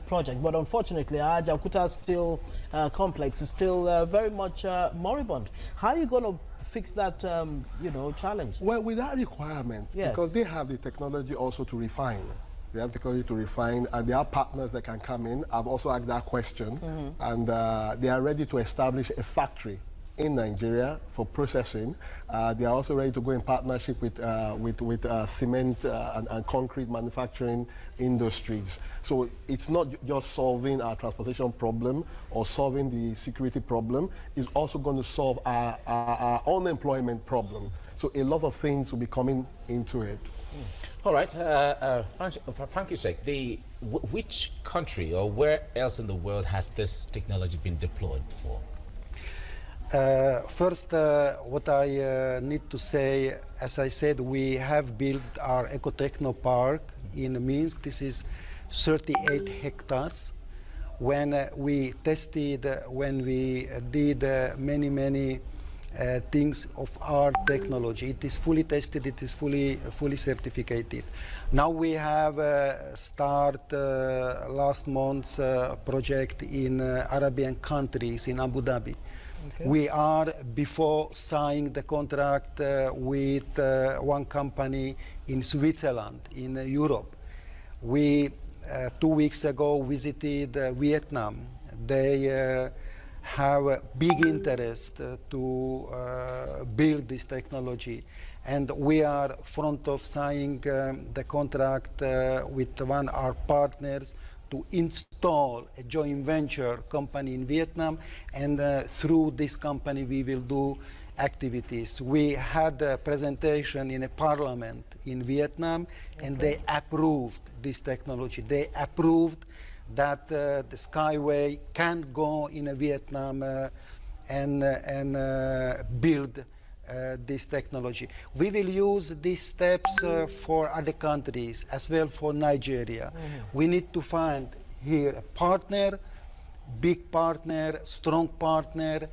project, but unfortunately, our Jakarta still complex is still very much moribund. How are you going to fix that, challenge? Well, with that requirement, Yes. because they have the technology also to refine. They have technology to refine, and there are partners that can come in. I've also asked that question, and they are ready to establish a factory in Nigeria for processing. They are also ready to go in partnership with cement and concrete manufacturing industries. So it's not just solving our transportation problem or solving the security problem. It's also going to solve our unemployment problem. So a lot of things will be coming into it. All right, Frankie Sheikh, which country or where else in the world has this technology been deployed for? First, what I need to say, as I said, we have built our Ecotechno Park in Minsk. This is 38 hectares. When we tested, when we did many things of our technology, it is fully tested, it is fully certificated. Now we have start last month's project in Arabian countries, in Abu Dhabi. Okay. We are before signing the contract with one company in Switzerland, in Europe. We 2 weeks ago visited Vietnam. They have a big interest to build this technology, and we are front of signing the contract with one of our partners to install a joint venture company in Vietnam, and through this company we will do activities. We had a presentation in a parliament in Vietnam, and they approved this technology. They approved that the Skyway can go in Vietnam and build this technology. We will use these steps for other countries, as well for Nigeria. We need to find here a partner, big partner, strong partner,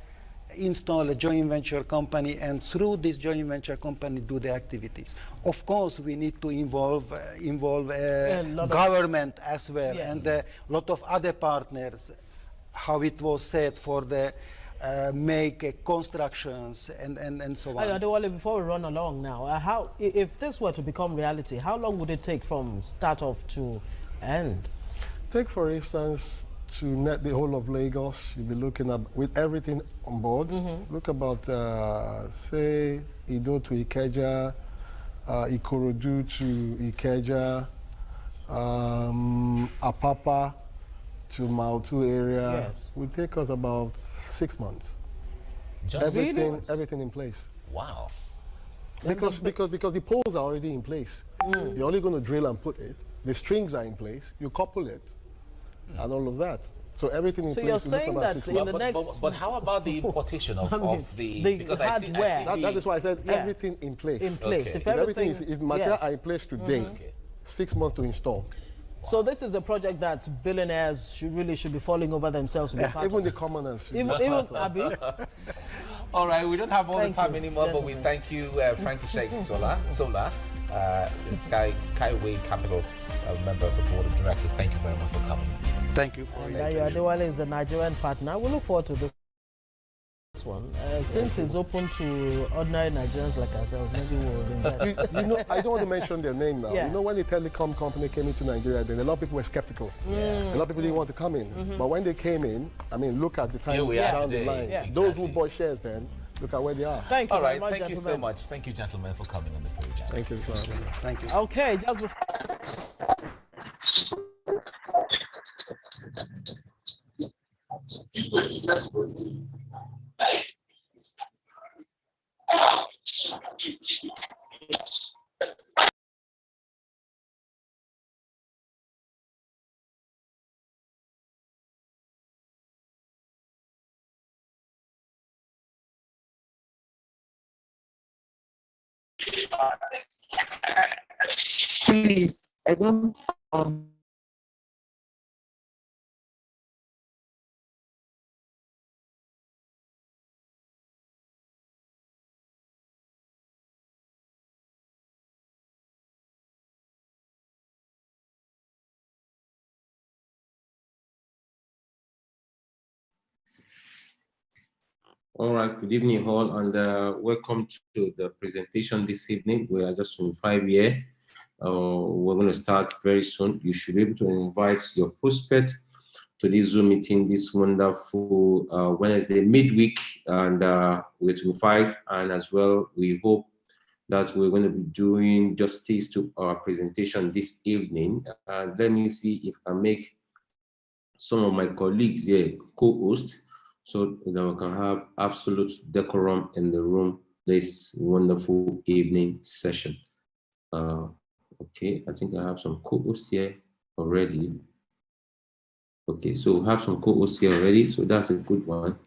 install a joint venture company, and through this joint venture company do the activities. Of course, we need to involve government as well, yes, and a lot of other partners, how it was said, for the make constructions and so on. Adewale, before we run along now, if this were to become reality, how long would it take from start off to end? Take, for instance, to net the whole of Lagos, you'll be looking at, with everything on board, look about, say, Ido to Ikeja, Ikorodu to Ikeja, Apapa to Mautu area. Yes. Will take us about 6 months. Just everything in place. Wow. Because the poles are already in place. You're only going to drill and put it. The strings are in place. You couple it, and all of that. So everything in place. So you're saying that in the next... But how about the importation of the because hardware? That is why I said everything in place. In place. Okay. If material are in place today, 6 months to install. Wow. So this is a project that billionaires should be falling over themselves to be part even of. The commoners. Even Abi. All right, we don't have all the time anymore, but we thank you, Frankie Sheikh Sola, Skyway Capital, member of the board of directors. Thank you very much for coming. Thank you for your Adewale is a Nigerian partner. We look forward to this one. Since it's open to ordinary Nigerians like ourselves, maybe we'll invest. I don't want to mention their name now. Yeah. You know, when the telecom company came into Nigeria, then a lot of people were skeptical. A lot of people didn't want to come in. But when they came in, I mean, look at the time down the line. Yeah. Those who bought shares then, look at where they are. Thank you. All right, very much, thank you so much. Thank you, gentlemen, for coming on the program. Thank you. Thank you. Okay, just before... Please, I don't All right, good evening all, and welcome to the presentation this evening. We are just from 5 year. We're going to start very soon. You should be able to invite your prospects to this Zoom meeting this wonderful Wednesday midweek, and we're 25. And as well, we hope that we're going to be doing justice to our presentation this evening. Let me see if I make some of my colleagues here co-host, so that we can have absolute decorum in the room this wonderful evening session. Okay, I think I have some co-hosts here already. Okay, so we have some co-hosts here already, so that's a good one.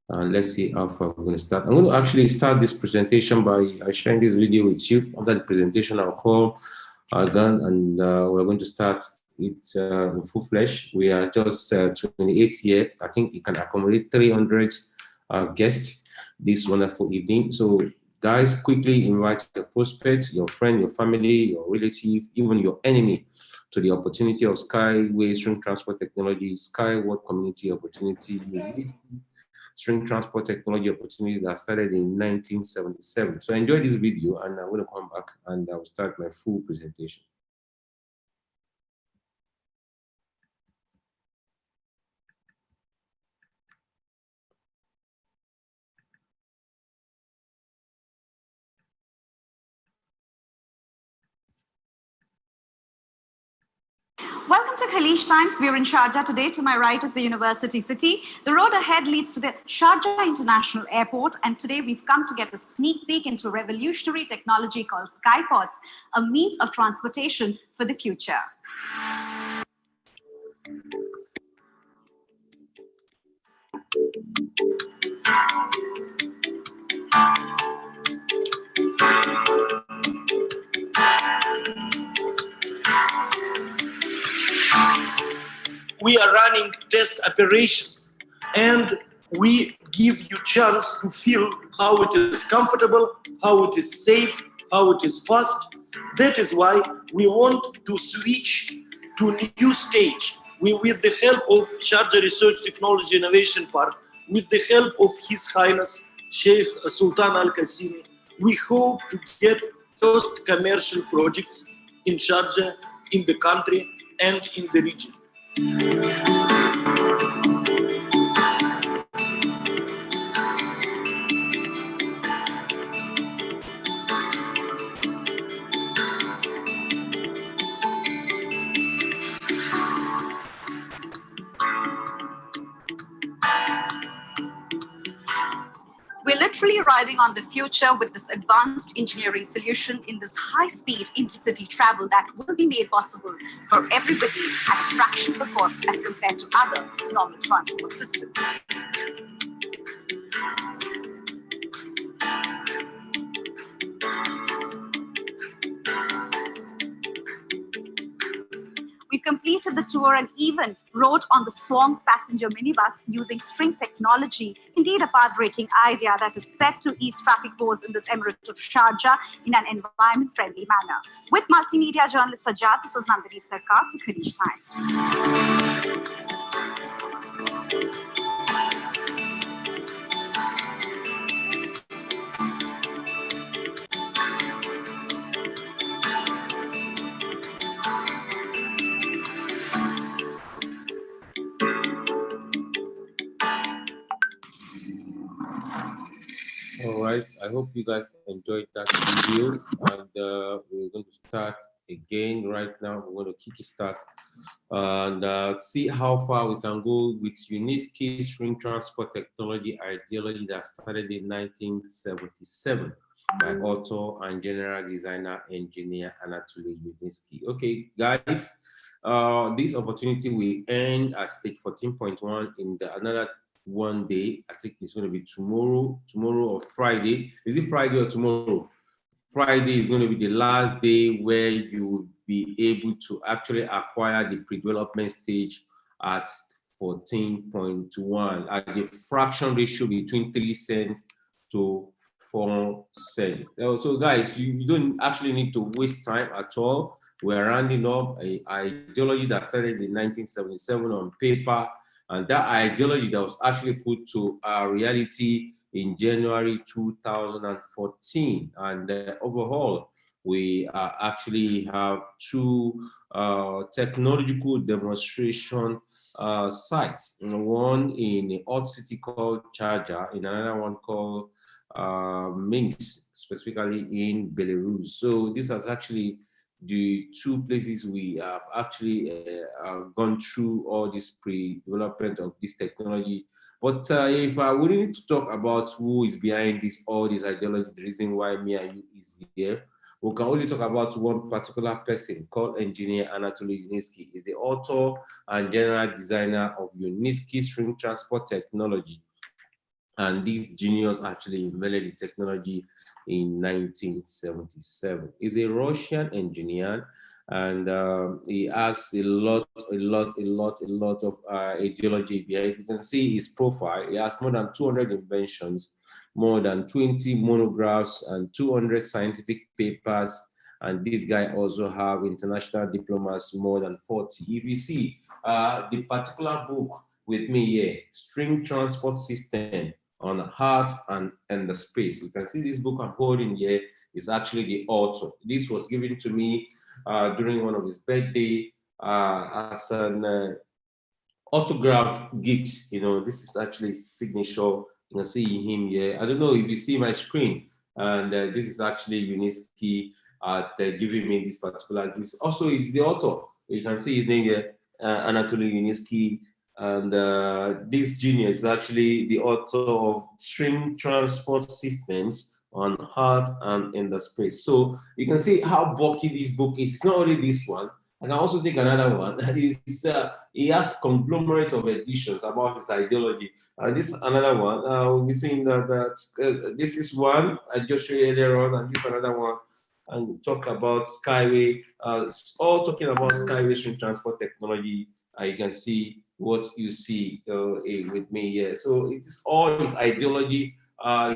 Let's see how far we're going to start. I'm going to actually start this presentation by sharing this video with you. After the presentation, I'll call Gan, and we're going to start it in full flesh. We are just 28 here. I think it can accommodate 300 guests this wonderful evening. So guys, quickly invite your prospects, your friend, your family, your relative, even your enemy to the opportunity of Skyway String Transport Technology, Skyward Community Opportunity, String Transport Technology Opportunity that started in 1977. So enjoy this video, and I'm going to come back and I'll start my full presentation. Welcome to Khaleej Times. We're in Sharjah today. To my right is the University City. The road ahead leads to the Sharjah International Airport. And today we've come to get a sneak peek into revolutionary technology called Skypods, a means of transportation for the future. We are running test operations, and we give you chance to feel how it is comfortable, how it is safe, how it is fast. That is why we want to switch to a new stage. We, with the help of Sharjah Research Technology Innovation Park, with the help of His Highness Sheikh Sultan Al Qasimi, we hope to get first commercial projects in Sharjah, in the country, and in the region. We're literally riding on the future with this advanced engineering solution in this high-speed intercity travel that will be made possible for everybody at a fraction of the cost as compared to other normal transport systems. We've completed the tour and even rode on the Swarm passenger minibus using string technology. Indeed, a path-breaking idea that is set to ease traffic woes in this emirate of Sharjah in an environment-friendly manner. With multimedia journalist Sajjad, this is Nandini Sarkar for Khaleej Times. All right, I hope you guys enjoyed that video, and we're going to start again right now. We're going to kick start and see how far we can go with unique key string transport technology ideology that started in 1977 by author and general designer engineer Anatoly Yudinski. Okay, guys, this opportunity we end at stage 14.1 in another one day. I think it's going to be tomorrow or Friday. Is it Friday or tomorrow? Friday is going to be the last day where you will be able to actually acquire the pre-development stage at 14.1 at the fraction ratio between 3 cents to 4 cents. So guys, you don't actually need to waste time at all. We're rounding up an ideology that started in 1977 on paper, and that ideology that was actually put to reality in January 2014. And overall, we actually have two technological demonstration sites. One in a hot city called Charger, in another one called Minsk, specifically in Belarus. So this has actually the two places we have actually gone through all this pre-development of this technology. But if we need to talk about who is behind this, all this ideology, the reason why me and you is here, we can only talk about one particular person called engineer Anatoly Yuninsky. He's the author and general designer of Yuninsky string transport technology. And this genius actually invented the technology in 1977. He's a Russian engineer, and he has a lot of ideology behind. If you can see his profile, he has more than 200 inventions, more than 20 monographs, and 200 scientific papers. And this guy also have international diplomas, more than 40. If you see the particular book with me here, String Transport System on Earth and the Space. You can see this book I'm holding here is actually the author. This was given to me during one of his birthday as an autograph gift. You know, this is actually his signature. You can see him here. I don't know if you see my screen, and this is actually Yuninsky giving me this particular gift. Also, it's the author. You can see his name here, Anatoly Yuninsky. And this genius is actually the author of String Transport Systems on Earth and in the Space. So you can see how bulky this book is. It's not only this one. I can also take another one. He has conglomerate of editions about his ideology. And this is another one. We'll be seeing that this is one I just showed you earlier on, and this is another one. And we'll talk about Skyway, all talking about Skyway string transport technology. You can see what you see with me here. So it is all his ideology.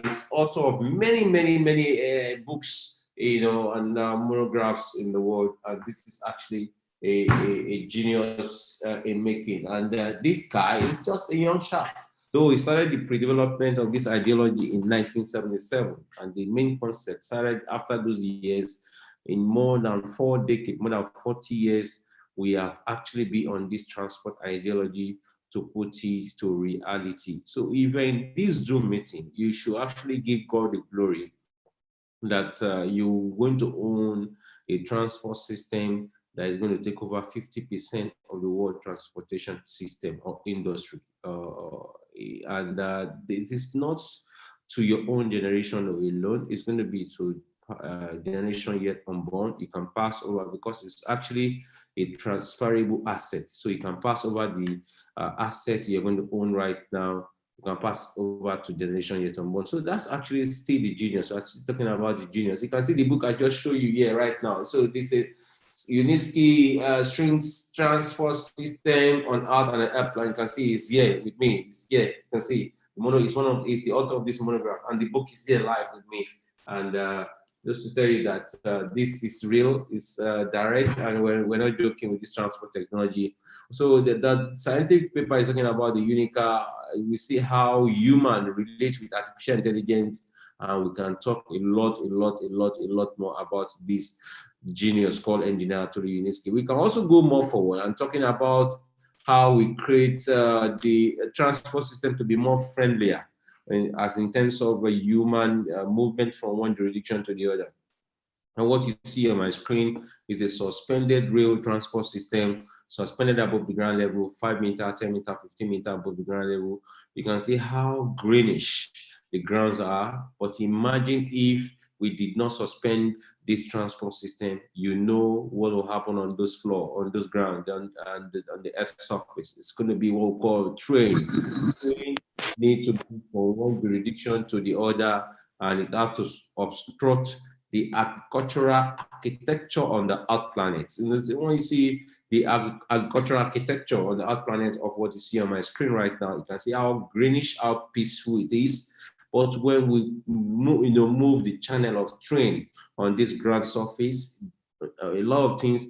He's author of many books, you know, and monographs in the world. And this is actually a genius in making. And this guy is just a young chap. So he started the pre-development of this ideology in 1977, and the main concept started after those years. In more than 4 decades, more than 40 years, we have actually been on this transport ideology to put it to reality. So even in this Zoom meeting, you should actually give God the glory that you're going to own a transport system that is going to take over 50% of the world transportation system or industry. And this is not to your own generation alone, it's going to be to generation yet unborn. You can pass over because it's actually a transferable asset. So you can pass over the asset you're going to own right now. You can pass over to generation yet unborn. So that's actually still the genius. So I'm talking about the genius. You can see the book I just showed you here right now. So this is Yuninsky string transport system on Earth and an airplane. You can see it's here with me. It's here. You can see is the author of this monograph, and the book is here live with me. And just to tell you that this is real, it's direct, and we're not joking with this transport technology. So the scientific paper is talking about the Unica. We see how human relates with artificial intelligence, and we can talk a lot more about this genius called engineer Anatoly Yuninsky. We can also go more forward and talking about how we create the transport system to be more friendlier, as in terms of a human movement from one jurisdiction to the other. And what you see on my screen is a suspended rail transport system, suspended above the ground level, 5 meter, 10 meter, 15 meter above the ground level. You can see how greenish the grounds are, but imagine if we did not suspend this transport system, you know what will happen on those floor, on those ground, and on the earth surface. It's going to be what we call train. Train need to move from one jurisdiction to the other, and it has to obstruct the agricultural architecture on the Earth planet. When you see the agricultural architecture on the Earth planet of what you see on my screen right now, you can see how greenish, how peaceful it is. But when we move the channel of train on this ground surface, a lot of things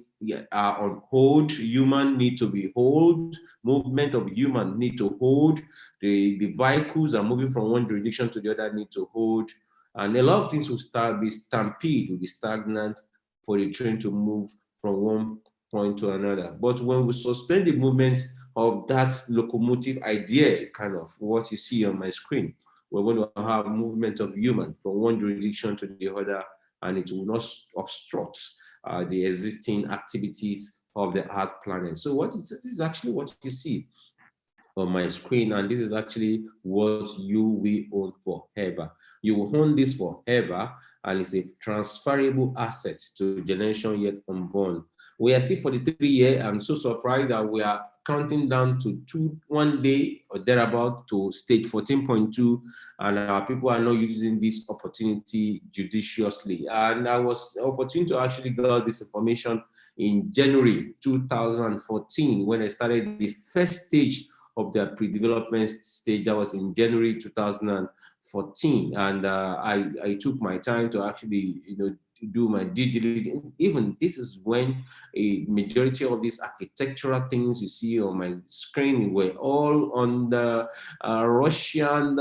are on hold. Human need to be hold. Movement of human need to hold. The vehicles are moving from one jurisdiction to the other, need to hold. And a lot of things will start be stampede, will be stagnant for the train to move from one point to another. But when we suspend the movement of that locomotive idea, kind of what you see on my screen, we're going to have movement of human from one jurisdiction to the other, and it will not obstruct the existing activities of the Earth planet. So this is actually what you see on my screen, and this is actually what you will own forever. You will own this forever, and it's a transferable asset to generation yet unborn. We are still 43 years. I'm so surprised that we are counting down to 1 day or thereabout to stage 14.2, and our people are not using this opportunity judiciously. And I was opportunity to actually get this information in January 2014 when I started the first stage of the pre-development stage. That was in January 2014, and I took my time to actually, do my due diligence. Even this is when a majority of these architectural things you see on my screen were all on the Russian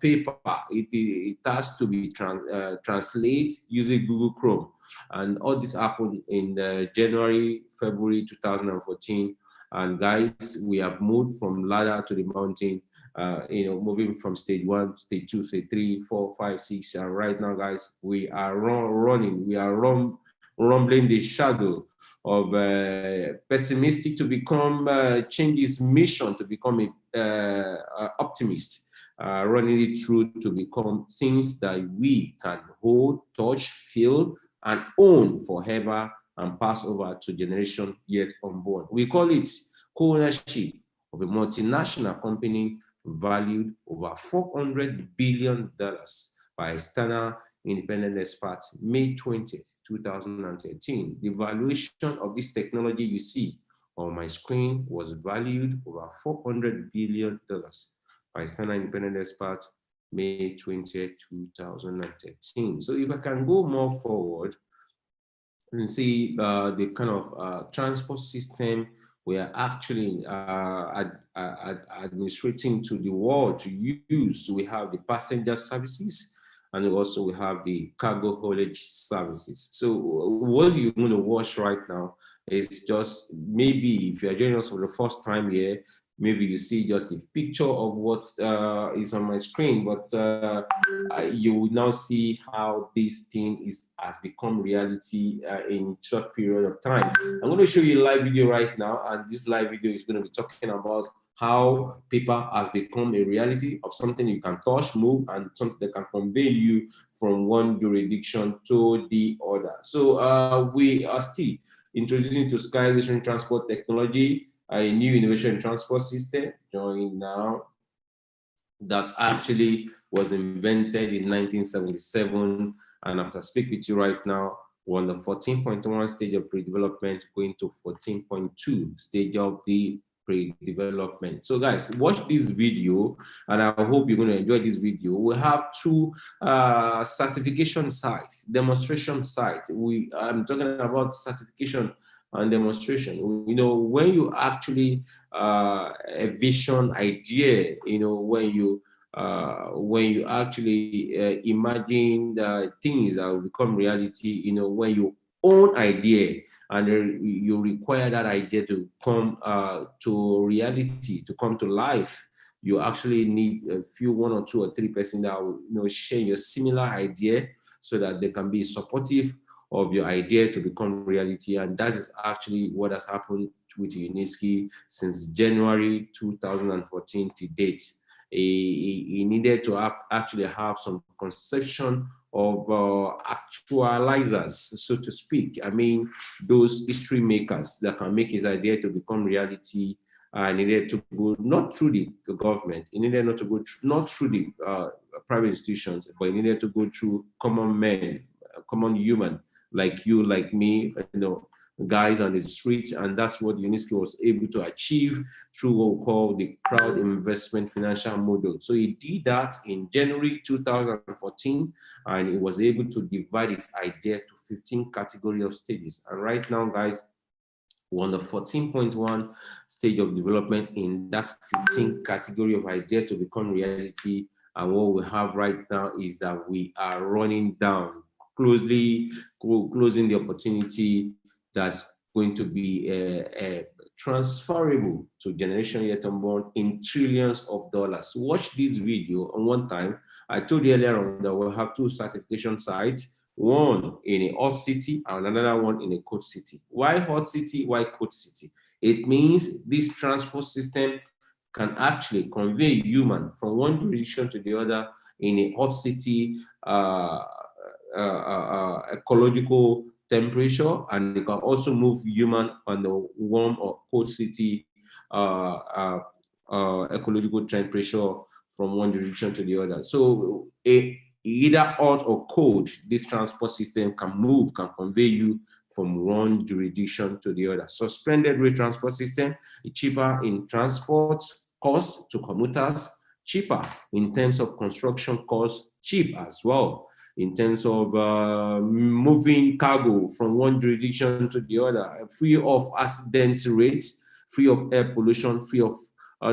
paper. It has to be translated using Google Chrome, and all this happened in January, February 2014. And guys, we have moved from ladder to the mountain, moving from stage 1, stage 2, stage 3, 4, 5, 6. And right now, guys, we are running, we are rumbling the shadow of pessimistic to become changes mission to become a optimist, running it through to become things that we can hold, touch, feel, and own forever, and pass over to generation yet unborn. We call it co-ownership of a multinational company valued over $400 billion by external independent experts, May 20th, 2013. The valuation of this technology you see on my screen was valued over $400 billion by external independent experts, May 20th, 2013. So if I can go more forward, and see the kind of transport system we are actually administrating to the world to use. We have the passenger services, and also we have the cargo haulage services. So what you're going to watch right now is just, maybe if you're joining us for the first time here, maybe you see just a picture of what is on my screen, but you will now see how this thing has become reality in short period of time. I'm going to show you a live video right now, and this live video is going to be talking about how paper has become a reality of something you can touch, move, and something that can convey you from one jurisdiction to the other. So we are still introducing to Sky Vision Transport Technology, a new innovation transport system joined now that's actually was invented in 1977, and as I speak with you right now, we're on the 14.1 stage of pre-development, going to 14.2 stage of the pre-development. So guys, watch this video, and I hope you're going to enjoy this video. We have two certification sites, demonstration sites. I'm talking about certification and demonstration. When you actually a vision idea, when you actually imagine the things that will become reality, when you own idea and you require that idea to come to reality, to come to life, you actually need a few, 1 or 2 or 3 persons that will share your similar idea, so that they can be supportive of your idea to become reality. And that is actually what has happened with Uniski since January 2014 to date. He needed to actually have some conception of actualizers, so to speak. I mean, those history makers that can make his idea to become reality. Needed to go not through the government, he needed not to go not through the private institutions, but he needed to go through common men, common human, like you, like me, guys on the streets. And that's what UNESCO was able to achieve through what we call the crowd investment financial model. So he did that in January 2014, and he was able to divide his idea to 15 category of stages. And right now, guys, We're on the 14.1 stage of development in that 15 category of idea to become reality. And what we have right now is that we are running down, closing the opportunity that's going to be transferable to generation yet unborn in trillions of dollars. Watch this video on one time. I told you earlier on that we'll have 2 certification sites, one in a hot city and another one in a cold city. Why hot city? Why cold city? It means this transport system can actually convey human from one jurisdiction to the other in a hot city ecological temperature, and it can also move human on the warm or cold city ecological temperature from one jurisdiction to the other. So either hot or cold, this transport system can move, can convey you from one jurisdiction to the other. Suspended rate transport system is cheaper in transport cost to commuters, cheaper in terms of construction costs, cheap as well in terms of moving cargo from one jurisdiction to the other, free of accident rates, free of air pollution, free of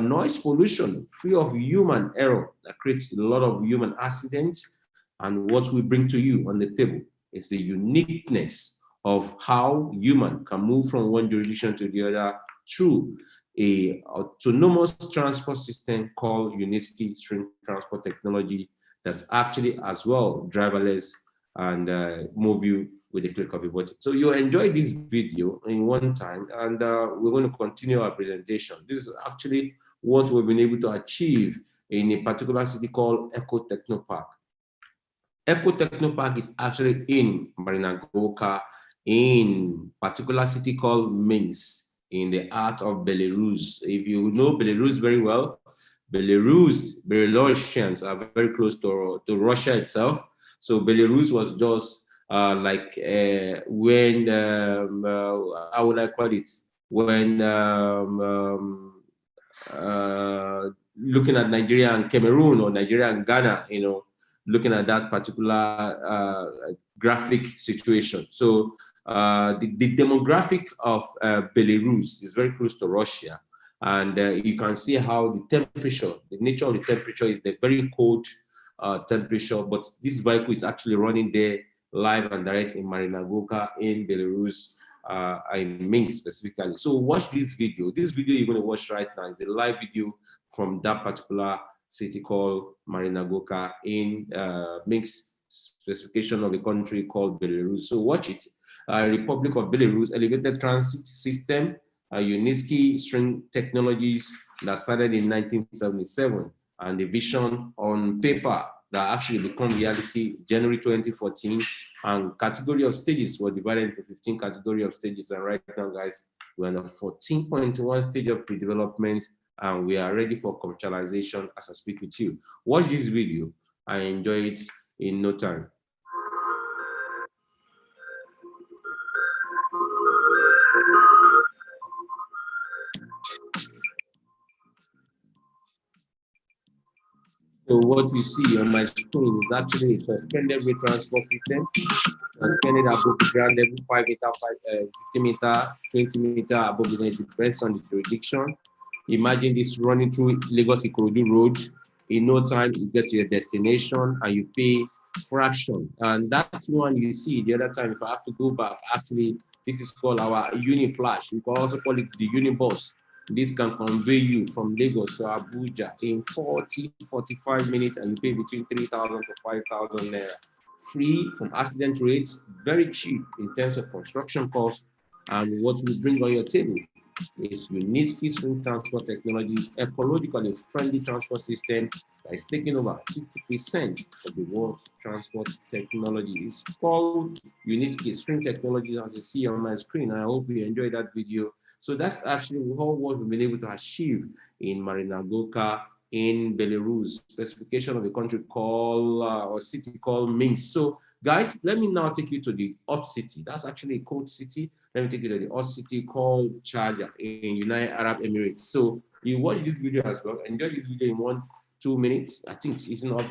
noise pollution, free of human error that creates a lot of human accidents. And what we bring to you on the table is the uniqueness of how human can move from one jurisdiction to the other through a autonomous transport system called Uniski String Transport Technology that's actually as well driverless and move you with a click of a button. So you enjoy this video in one time, and we're going to continue our presentation. This is actually what we've been able to achieve in a particular city called Eco Techno Park. Eco Techno Park is actually in Marinagoka, in a particular city called Minsk, in the heart of Belarus. If you know Belarus very well, Belarusians are very close to Russia itself. So Belarus was just like when, how would I call it? When looking at Nigeria and Cameroon or Nigeria and Ghana, you know, looking at that particular graphic situation. So the demographic of Belarus is very close to Russia. And you can see how the temperature, the nature of the temperature is the very cold temperature, but this vehicle is actually running there live and direct in Marinagoka in Belarus, in Minsk specifically. So watch this video. This video you're going to watch right now is a live video from that particular city called Marinagoka in Minsk, specification of a country called Belarus. So watch it. Republic of Belarus Elevated Transit System, Uniski String Technologies that started in 1977, and the vision on paper that actually become reality January 2014, and category of stages were divided into 15 category of stages, and right now, guys, we're in the 14.1 stage of pre-development, and we are ready for commercialization as I speak with you. Watch this video. I enjoy it in no time. So what you see on my screen is actually a suspended rate transport system, suspended above the ground level, 5 meter, 50 meter, 20 meter above the ground. It depends on the jurisdiction. Imagine this running through Lagos Ikorodu Road. In no time, you get to your destination and you pay fraction. And that's one you see the other time. If I have to go back, actually, this is called our Uniflash. You can also call it the Unibus. This can convey you from Lagos to Abuja in 40-45 minutes, and you pay between 3,000 to 5,000 naira. Free from accident rates, very cheap in terms of construction costs, and what we bring on your table is Uniski String Transport Technology, ecologically friendly transport system that is taking over 50% of the world's transport technology. It's called Uniski String Technology, as you see on my screen. I hope you enjoyed that video. So that's actually what we've been able to achieve in Marinagoka in Belarus, specification of a country called, or city called Minsk. So guys, let me now take you to the hot city. That's actually a cold city. Let me take you to the hot city called Sharjah in United Arab Emirates. So you watch this video as well. Enjoy this video in one 2 minutes. I think it's not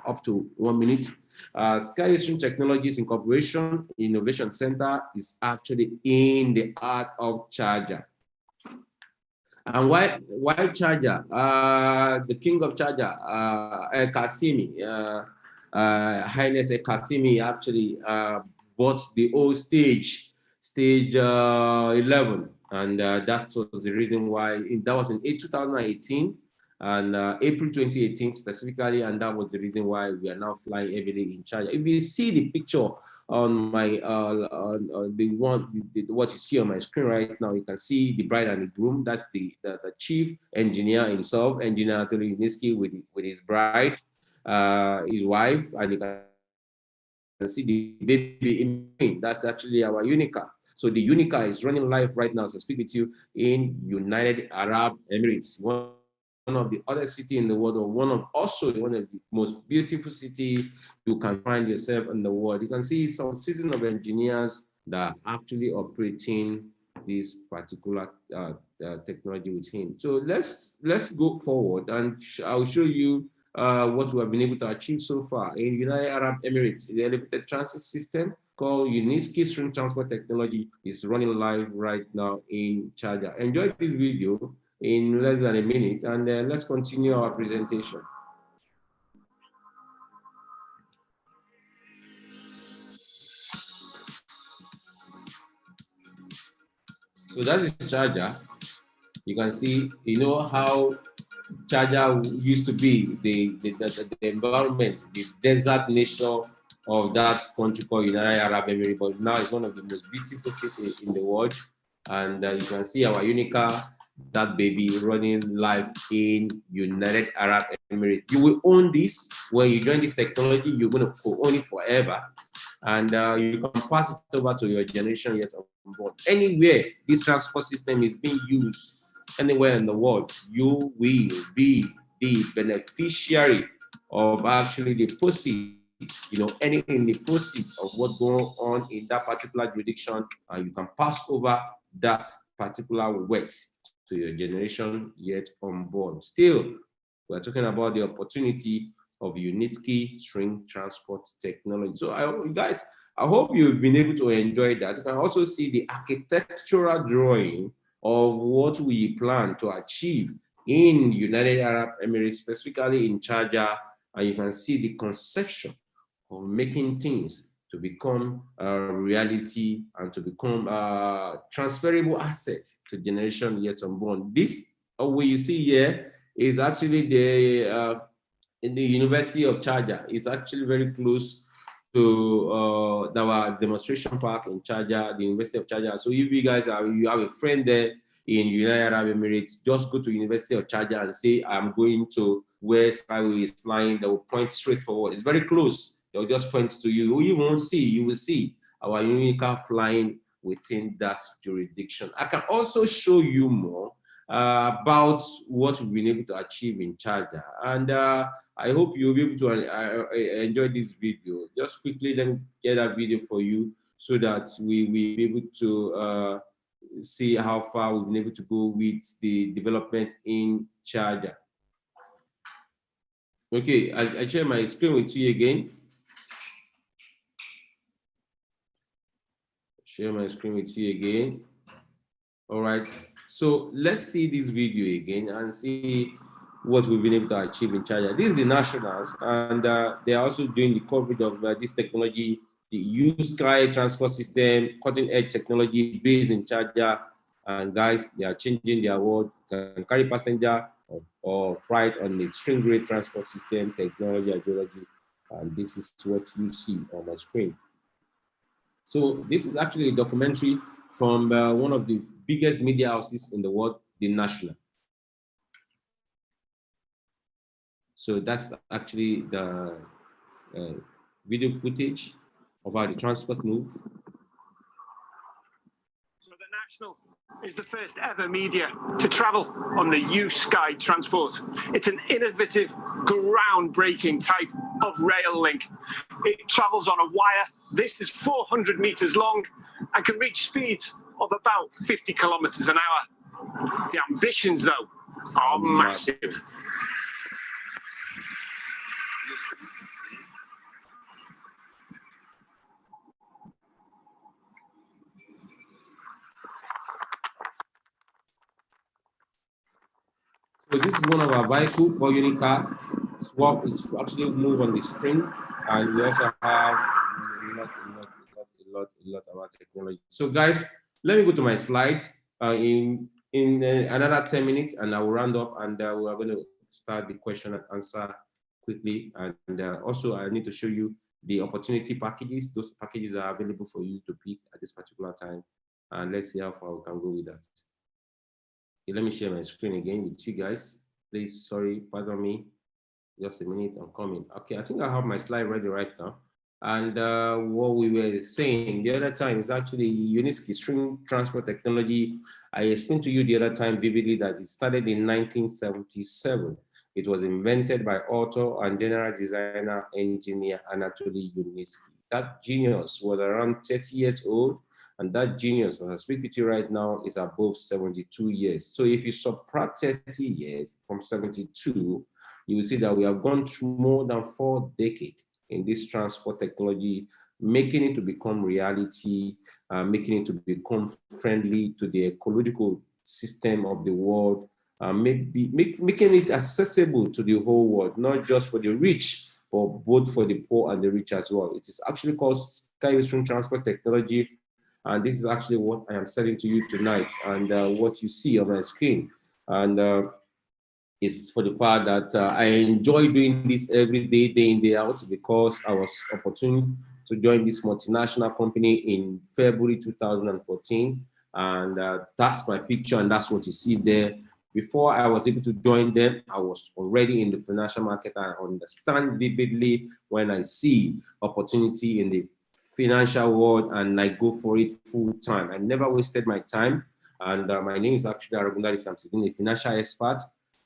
up to 1 minute. SkyStream Technologies Incorporation Innovation Center is actually in the art of charger. And why charger? The king of charger, Kasimi, Highness Kasimi actually bought the old stage 11, and that was the reason why that was in 2018 and April 2018 specifically, and that was the reason why we are now flying heavily in charger. If you see the picture on my what you see on my screen right now, you can see the bride and the groom. That's the chief engineer himself, Engineer Anthony Uniski, with his bride, his wife, and you can see the baby in between. That's actually our Unica. So the Unica is running live right now, so I speak with you in United Arab Emirates, one of the other city in the world, or one of the most beautiful city you can find yourself in the world. You can see some season of engineers that are actually operating this particular technology with him. So let's go forward, and I'll show you what we have been able to achieve so far in United Arab Emirates. The elevated transit system called Uniski Stream Transport Technology is running live right now in Charger. Enjoy this video in less than a minute, and let's continue our presentation. So that is Charger. You can see, you know how Charger used to be the environment, the desert nature of that country called United Arab Emirates, but now it's one of the most beautiful cities in the world. And you can see our Unica, that baby running live in United Arab Emirates. You will own this. When you join this technology, you're going to own it forever. And you can pass it over to your generation yet on board. Anywhere this transport system is being used, anywhere in the world, you will be the beneficiary of actually the proceeds, anything in the proceeds of what's going on in that particular jurisdiction, and you can pass over that particular wealth to your generation yet unborn. Still, we're talking about the opportunity of Unitsky string transport technology. So I hope you've been able to enjoy that. You can also see the architectural drawing of what we plan to achieve in United Arab Emirates, specifically in Charger, and you can see the conception of making things to become a reality and to become a transferable asset to generation yet unborn. This what you see here is actually in the University of Charger. It's actually very close to our demonstration park in Charger, the University of Charger. So if you guys you have a friend there in United Arab Emirates, just go to University of Charger and say, I'm going to where Skyway is flying. They will point straight forward. It's very close. They'll just point to you. You won't see, you will see our Unica flying within that jurisdiction. I can also show you more about what we've been able to achieve in Charger. And I hope you'll be able to enjoy this video. Just quickly, let me get that video for you so that we'll be able to see how far we've been able to go with the development in Charger. Okay, I share my screen with you again. Share my screen with you again. All right, so let's see this video again and see what we've been able to achieve in Charger. This is the nationals, and they're also doing the coverage of this technology, the used car transport system, cutting edge technology based in Charger. And guys, they are changing their world. Can carry passenger or freight on the string grade transport system, technology, ideology. And this is what you see on my screen. So this is actually a documentary from one of the biggest media houses in the world, The National. So that's actually the video footage of how the transport move. So The National is the first ever media to travel on the U-Sky transport. It's an innovative, groundbreaking type of rail link. It travels on a wire. This is 400 meters long and can reach speeds of about 50 kilometers an hour. The ambitions, though, are massive. So this is one of our vehicle called Unicar. Swap is actually move on the string, and we also have a lot about technology. So guys, let me go to my slide. In another 10 minutes, and I will round up, and we are going to start the question and answer quickly. And also, I need to show you the opportunity packages. Those packages are available for you to pick at this particular time. And let's see how far we can go with that. Okay, let me share my screen again with you guys. Please, sorry, pardon me. Just a minute, I'm coming. Okay, I think I have my slide ready right now. And what we were saying the other time is actually unique string transport technology. I explained to you the other time vividly that it started in 1977. It was invented by author and general designer engineer Anatoly Yuniesky. That genius was around 30 years old, and that genius, as I speak with you right now, is above 72 years. So if you subtract 30 years from 72, you will see that we have gone through more than 4 decades in this transport technology, making it to become reality, making it to become friendly to the ecological system of the world, making it accessible to the whole world, not just for the rich, but both for the poor and the rich as well. It is actually called Sky-String Transport Technology, and this is actually what I am selling to you tonight, and what you see on my screen. And is for the fact that I enjoy doing this every day, day in, day out, because I was opportune to join this multinational company in February 2014. And that's my picture, and that's what you see there. Before I was able to join them, I was already in the financial market. I understand vividly when I see opportunity in the financial world, and I go for it full time. I never wasted my time. And my name is actually Aragundari Samsidin, a financial expert.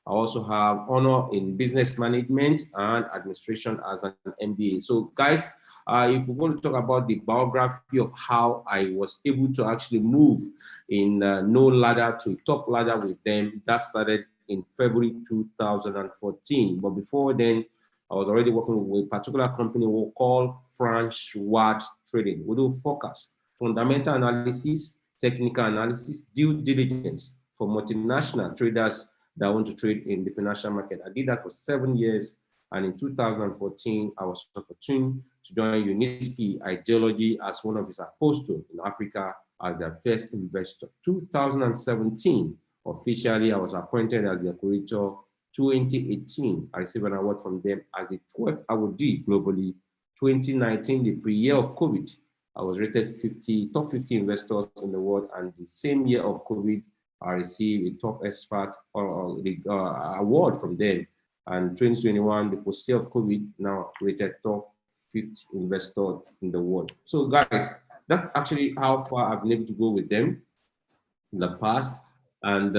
I also have honor in business management and administration as an MBA. So guys, if we're going to talk about the biography of how I was able to actually move in no ladder to top ladder with them, that started in February 2014. But before then, I was already working with a particular company called French Watt Trading. We do forecast, fundamental analysis, technical analysis, due diligence for multinational traders that want to trade in the financial market. I did that for 7 years. And in 2014, I was opportune to join Yuniesky Ideology as one of his apostles in Africa as their first investor. 2017, officially, I was appointed as their curator. 2018, I received an award from them as the 12th awardee globally. 2019, the pre-year of COVID, I was rated top 50 investors in the world. And the same year of COVID, I received a top expert award from them. And 2021, the post of COVID, now rated top 50 investor in the world. So guys, that's actually how far I've been able to go with them in the past. And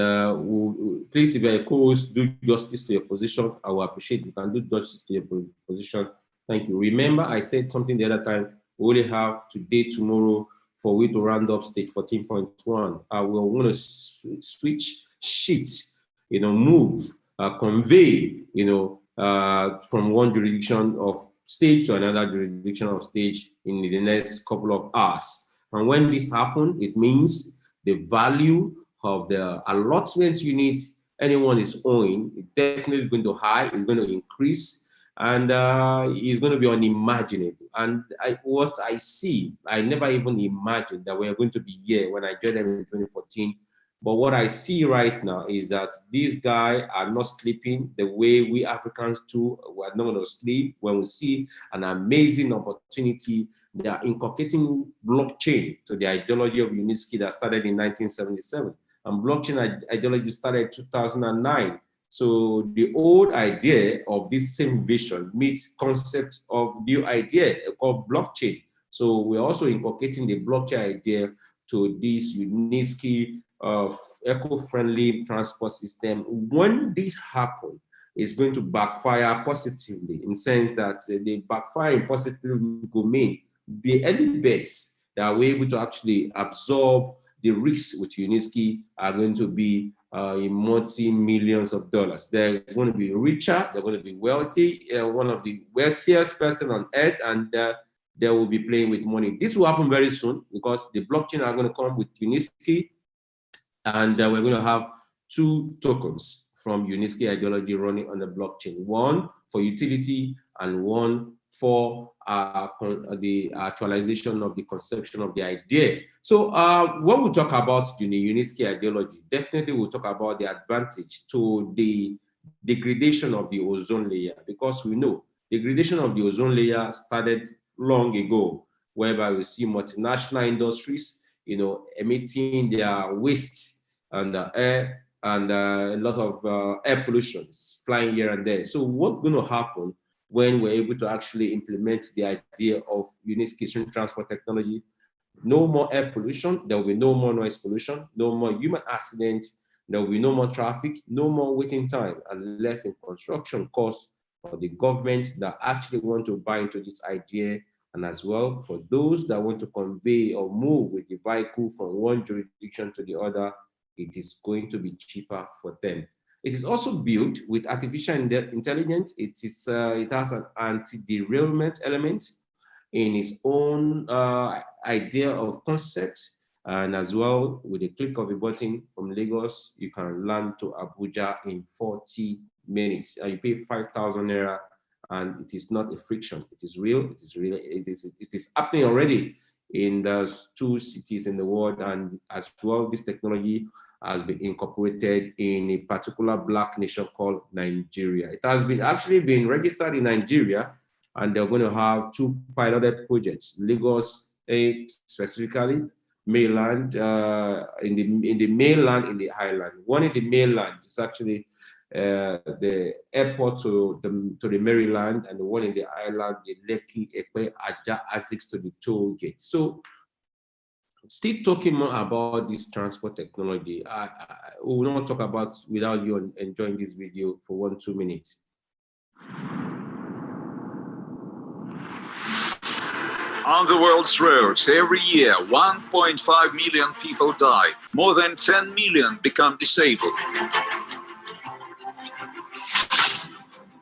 please, if you're a co-host, do justice to your position. I will appreciate if you can do justice to your position. Thank you. Remember, I said something the other time. We only have today, tomorrow, for we to round up stage 14.1. We're going to switch sheets, move, convey, from one jurisdiction of stage to another jurisdiction of stage in the next couple of hours. And when this happens, it means the value of the allotment unit anyone is owing is definitely going to high, it's going to increase, and it's going to be unimaginable. And what I see, I never even imagined that we are going to be here when I joined them in 2014. But what I see right now is that these guys are not sleeping the way we Africans too. We are not going to sleep when we see an amazing opportunity. They are inculcating blockchain to the ideology of Yuniesky that started in 1977. And blockchain ideology started in 2009. So the old idea of this same vision meets concept of new idea called blockchain. So we're also inculcating the blockchain idea to this Yuniesky eco-friendly transport system. When this happens, it's going to backfire positively in the sense that the backfiring positively will mean the early bets that we're able to actually absorb the risks with Yuniesky are going to be in multi-millions of dollars. They're going to be richer, they're going to be wealthy, one of the wealthiest person on earth, and they will be playing with money. This will happen very soon because the blockchain are going to come with Unisky, and we're going to have 2 tokens from Unisky ideology running on the blockchain, one for utility and one for the actualization of the conception of the idea. So when we talk about Unisky ideology, definitely we'll talk about the advantage to the degradation of the ozone layer, because we know degradation of the ozone layer started long ago, whereby we see multinational industries, emitting their waste and air, and a lot of air pollution flying here and there. So what's going to happen when we're able to actually implement the idea of Unisky transport technology? No more air pollution, there will be no more noise pollution, no more human accidents, there will be no more traffic, no more waiting time, and less in construction costs for the government that actually want to buy into this idea, and as well for those that want to convey or move with the vehicle from one jurisdiction to the other. It is going to be cheaper for them. It is also built with artificial intelligence. It has an anti-derailment element in its own idea of concept. And as well, with a click of a button from Lagos, you can land to Abuja in 40 minutes. You pay 5,000 naira, and it is not a friction. It is real. It is happening already in the 2 cities in the world, and as well, this technology has been incorporated in a particular black nation called Nigeria. It has actually been registered in Nigeria, and they're going to have 2 piloted projects, Lagos specifically, mainland, in the mainland, in the highland. One in the mainland is actually the airport to the Maryland, and the one in the island, the Lekki, Ekpe, Aja, Azix to the toll gate. So, still talking more about this transport technology, we will not talk about without you enjoying this video for 1-2 minutes. On the world's roads, every year, 1.5 million people die. More than 10 million become disabled.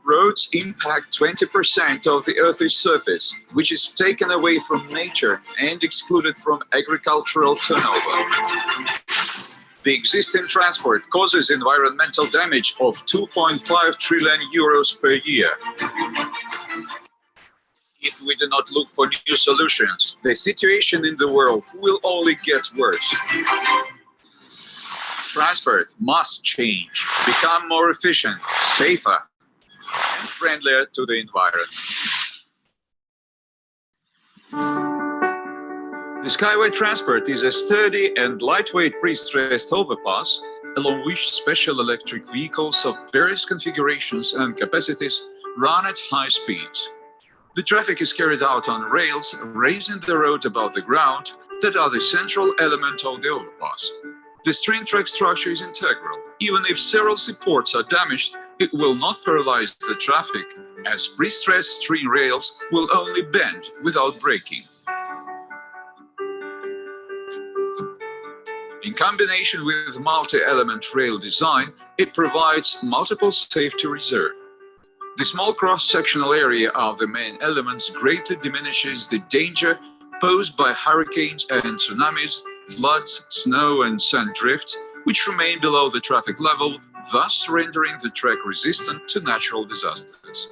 Roads impact 20% of the Earth's surface, which is taken away from nature and excluded from agricultural turnover. The existing transport causes environmental damage of 2.5 trillion euros per year. If we do not look for new solutions, the situation in the world will only get worse. Transport must change, become more efficient, safer, and friendlier to the environment. The Skyway Transport is a sturdy and lightweight pre-stressed overpass along which special electric vehicles of various configurations and capacities run at high speeds. The traffic is carried out on rails, raising the road above the ground that are the central element of the overpass. The string track structure is integral. Even if several supports are damaged, it will not paralyze the traffic, as pre-stressed string rails will only bend without breaking. In combination with multi-element rail design, it provides multiple safety reserves. The small cross-sectional area of the main elements greatly diminishes the danger posed by hurricanes and tsunamis, floods, snow and sand drifts, which remain below the traffic level, thus rendering the track resistant to natural disasters.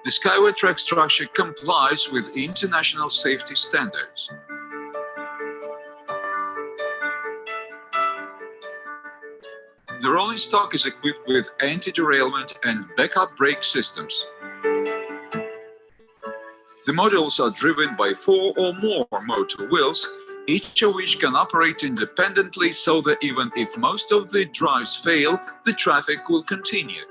The Skyway track structure complies with international safety standards. The rolling stock is equipped with anti-derailment and backup brake systems. The modules are driven by 4 or more motor wheels, each of which can operate independently so that even if most of the drives fail, the traffic will continue.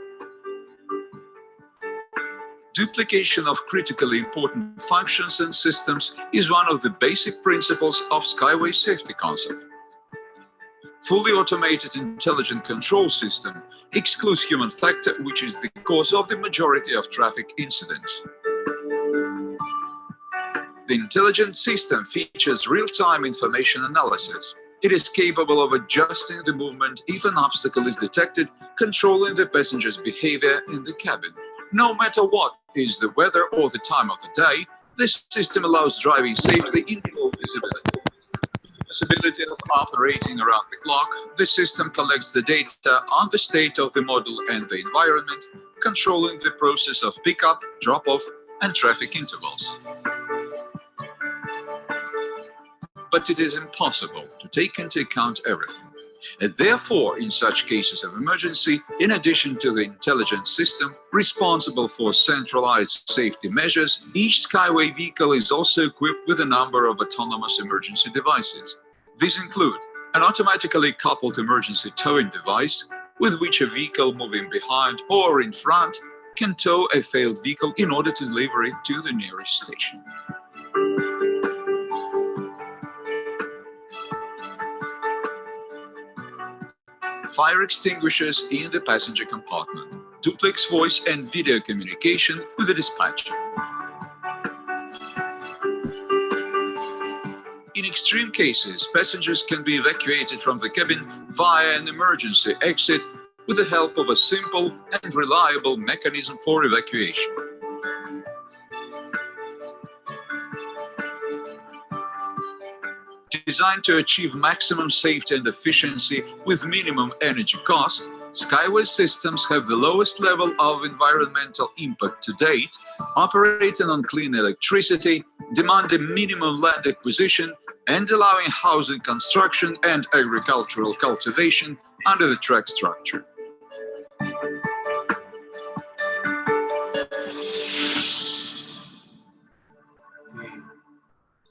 Duplication of critically important functions and systems is one of the basic principles of Skyway safety concept. Fully automated intelligent control system excludes human factor, which is the cause of the majority of traffic incidents. The intelligent system features real-time information analysis. It is capable of adjusting the movement if an obstacle is detected, controlling the passenger's behavior in the cabin. No matter what is the weather or the time of the day, this system allows driving safely in low visibility. With the possibility of operating around the clock, the system collects the data on the state of the model and the environment, controlling the process of pickup, drop-off, and traffic intervals. But it is impossible to take into account everything. And therefore, in such cases of emergency, in addition to the intelligence system responsible for centralized safety measures, each Skyway vehicle is also equipped with a number of autonomous emergency devices. These include an automatically coupled emergency towing device, with which a vehicle moving behind or in front can tow a failed vehicle in order to deliver it to the nearest station. Fire extinguishers in the passenger compartment, duplex voice and video communication with the dispatcher. In extreme cases, passengers can be evacuated from the cabin via an emergency exit with the help of a simple and reliable mechanism for evacuation. Designed to achieve maximum safety and efficiency with minimum energy cost, Skyway systems have the lowest level of environmental impact to date, operating on clean electricity, demanding minimum land acquisition, and allowing housing construction and agricultural cultivation under the track structure.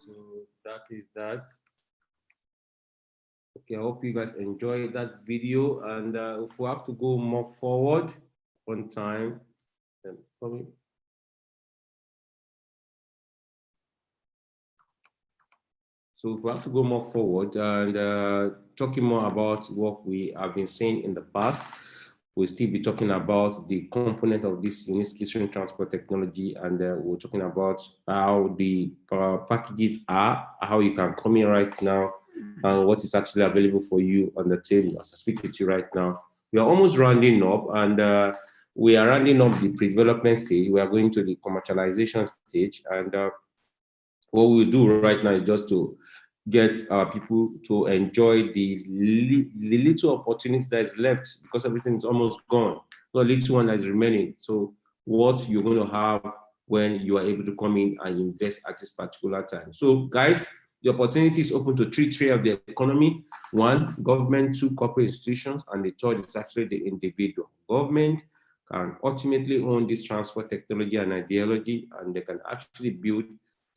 So that is that. Okay, I hope you guys enjoyed that video, and if we have to go more forward on time, then probably. So if we have to go more forward and talking more about what we have been saying in the past, we'll still be talking about the component of this unique catering transport technology, and we're talking about how the packages are, how you can come in right now, and what is actually available for you on the table as I speak with you right now. We are almost rounding up, and we are rounding up the pre-development stage. We are going to the commercialization stage, and what we'll do right now is just to get our people to enjoy the little opportunity that is left, because everything is almost gone. So a little one that is remaining. So what you're going to have when you are able to come in and invest at this particular time. So guys, the opportunity is open to three tiers of the economy. One, government, two, corporate institutions, and the third is actually the individual. Government can ultimately own this transport technology and ideology, and they can actually build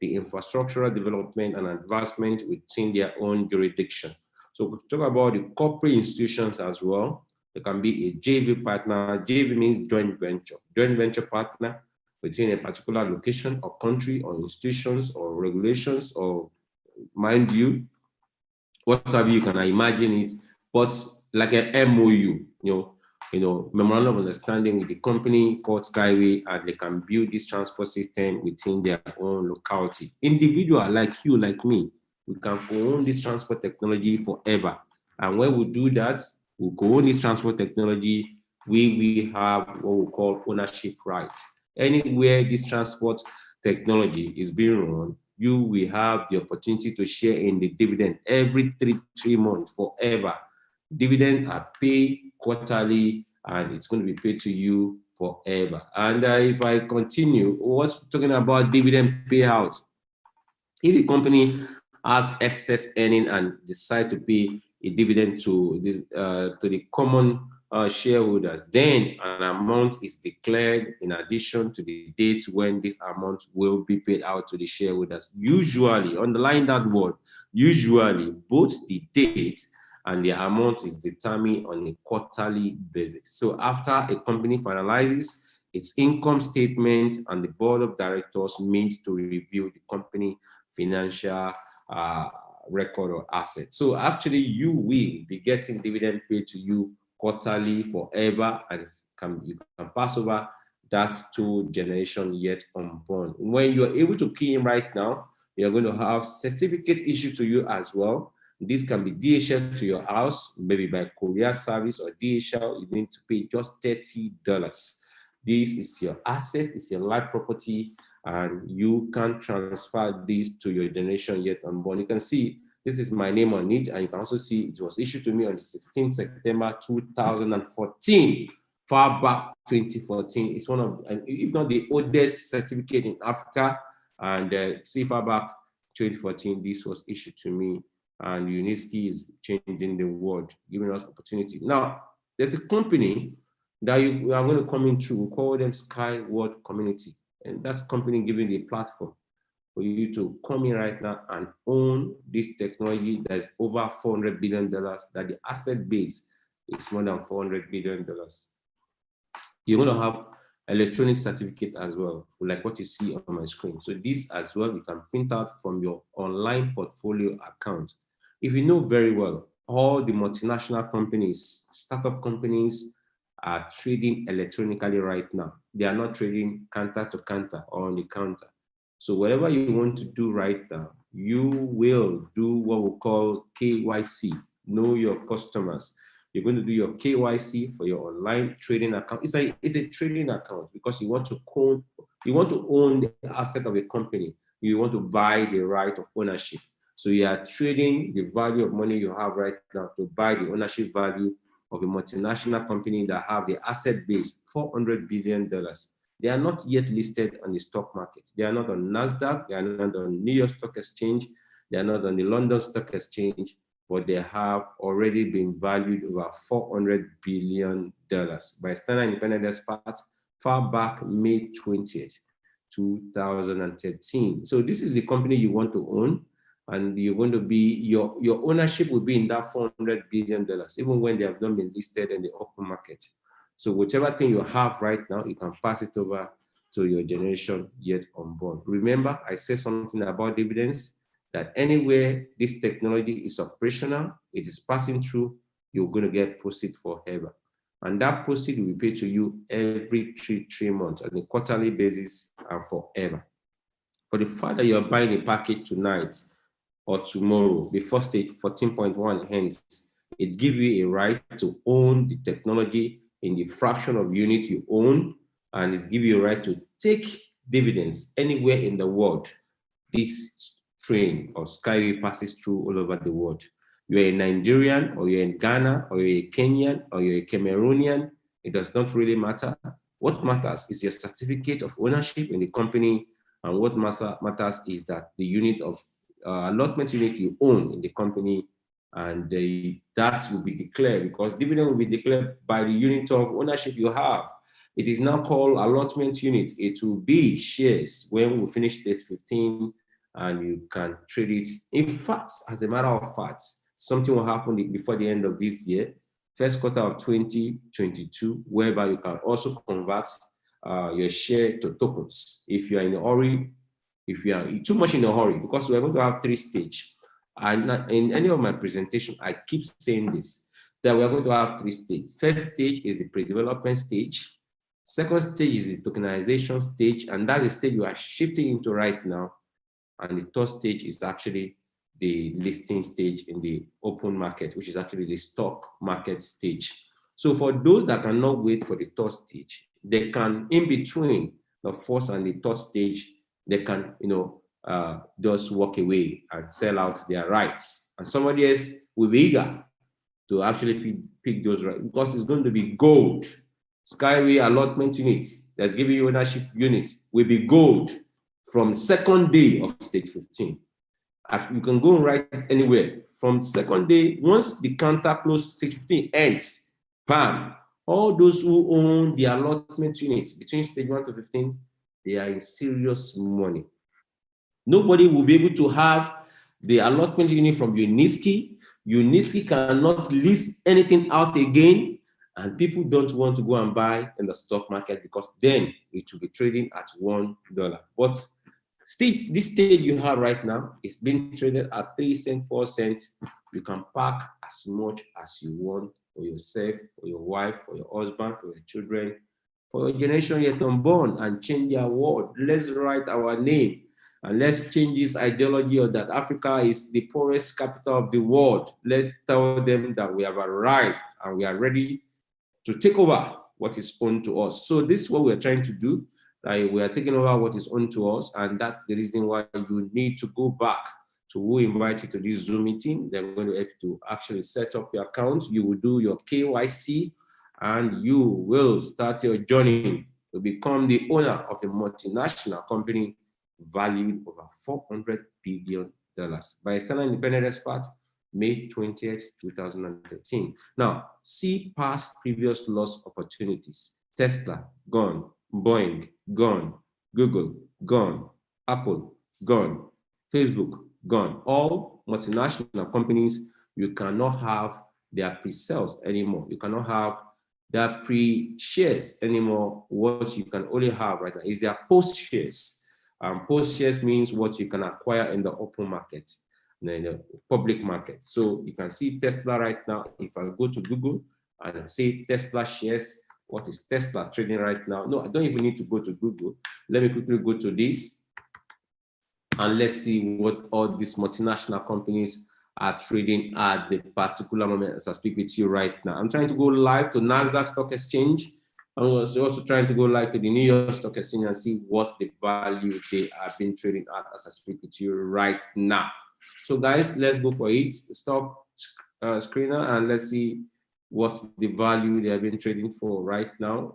the infrastructural development and advancement within their own jurisdiction. So we talk about the corporate institutions as well. There can be a JV partner. JV means joint venture partner within a particular location or country or institutions or regulations, or mind you, whatever you can imagine it, but like an MOU, memorandum of understanding with the company called Skyway, and they can build this transport system within their own locality. Individual like you, like me, we can own this transport technology forever. And when we do that, we own this transport technology, we have what we call ownership rights. Anywhere this transport technology is being run, you will have the opportunity to share in the dividend every three months forever. Dividends are paid quarterly, and it's going to be paid to you forever. And if I continue, what's talking about dividend payout? If the company has excess earning and decide to pay a dividend to the common shareholders, then an amount is declared in addition to the date when this amount will be paid out to the shareholders. Usually, underline that word, usually both the date and the amount is determined on a quarterly basis. So after a company finalizes its income statement, and the board of directors meets to review the company financial record or asset. So actually you will be getting dividend paid to you quarterly forever, and you can pass over that to generation yet unborn. When you're able to key in right now, you're going to have certificate issued to you as well. This can be DHL to your house, maybe by courier service or DHL. You need to pay just $30. This is your asset, it's your life property, and you can transfer this to your generation yet unborn. You can see this is my name on it, and you can also see it was issued to me on the 16th September 2014. Far back 2014. It's one of, if not the oldest certificate in Africa. And see, far back 2014, this was issued to me. And UNESCO is changing the world, giving us opportunity. Now, there's a company that we are going to come in through. We call them Sky World Community. And that's company giving the platform for you to come in right now and own this technology that's over $400 billion, that the asset base is more than $400 billion. You're going to have electronic certificate as well, like what you see on my screen. So this as well, you can print out from your online portfolio account. If you know very well, all the multinational companies, startup companies are trading electronically right now. They are not trading counter to counter or on the counter. So whatever you want to do right now, you will do what we call KYC, know your customers. You're going to do your KYC for your online trading account. It's a trading account because you want to own the asset of a company. You want to buy the right of ownership. So you are trading the value of money you have right now to buy the ownership value of a multinational company that have the asset base, $400 billion. They are not yet listed on the stock market. They are not on NASDAQ. They are not on New York Stock Exchange. They are not on the London Stock Exchange, but they have already been valued over $400 billion by Standard Independent Experts far back May 20th, 2013. So this is the company you want to own, and you're going to be, your ownership will be in that $400 billion, even when they have not been listed in the open market. So whichever thing you have right now, you can pass it over to your generation yet unborn. Remember, I said something about dividends, that anywhere this technology is operational, it is passing through, you're going to get proceeds forever. And that proceed will be paid to you every three months on a quarterly basis and forever. For the fact that you're buying a package tonight or tomorrow, before stage 14.1 ends, it gives you a right to own the technology in the fraction of unit you own, and it gives you a right to take dividends anywhere in the world this train or skyway passes through all over the world. You're a Nigerian, or you're in Ghana, or you're a Kenyan, or you're a Cameroonian, it does not really matter. What matters is your certificate of ownership in the company, and what matters is that the unit of allotment unit you own in the company, and that will be declared, because dividend will be declared by the unit of ownership you have. It is now called allotment unit. It will be shares when we finish stage 15, and you can trade it. In fact, as a matter of fact, something will happen before the end of this year, first quarter of 2022, whereby you can also convert your share to tokens. If you are in a hurry, if you are too much in a hurry, because we're going to have 3 stages. And in any of my presentation, I keep saying this, that we're going to have 3 stages. First stage is the pre-development stage. Second stage is the tokenization stage, and that's the stage you are shifting into right now. And the third stage is actually the listing stage in the open market, which is actually the stock market stage. So for those that cannot wait for the third stage, they can, in between the first and the third stage, they can, just walk away and sell out their rights. And somebody else will be eager to actually pick those rights, because it's going to be gold. Skyway allotment unit that's giving you ownership unit will be gold from second day of stage 15. You can go and write it anywhere. From second day, once the counter close stage 15 ends, bam, all those who own the allotment units between stage 1 to 15, they are in serious money. Nobody will be able to have the allotment unit from UNESCO. UNESCO cannot list anything out again, and people don't want to go and buy in the stock market, because then it will be trading at $1. But this stage you have right now is being traded at 3 cents, 4 cents. You can pack as much as you want for yourself, for your wife, for your husband, for your children, for your generation yet unborn, and change their world. Let's write our name And let's change this ideology of that Africa is the poorest capital of the world. Let's tell them that we have arrived and we are ready to take over what is owned to us. So this is what we're trying to do. We are taking over what is owned to us, and that's the reason why you need to go back to who invited you to this Zoom meeting. They're going to help you to actually set up your account. You will do your KYC, and you will start your journey to become the owner of a multinational company valued over $400 billion by external independent expert, May 20th, 2013. Now, see past previous lost opportunities. Tesla, gone. Boeing, gone. Google, gone. Apple, gone. Facebook, gone. All multinational companies, you cannot have their pre-sales anymore. You cannot have their pre-shares anymore. What you can only have right now is their post-shares. Post-shares means what you can acquire in the open market, in the public market. So you can see Tesla right now. If I go to Google and I say Tesla shares, what is Tesla trading right now? No, I don't even need to go to Google. Let me quickly go to this and let's see what all these multinational companies are trading at the particular moment as I speak with you right now. I'm trying to go live to NASDAQ Stock Exchange. I'm also trying to go live to the New York Stock Exchange and see what the value they have been trading at as I speak with you right now. So guys, let's go for it. Stop screener and let's see what the value they have been trading for right now.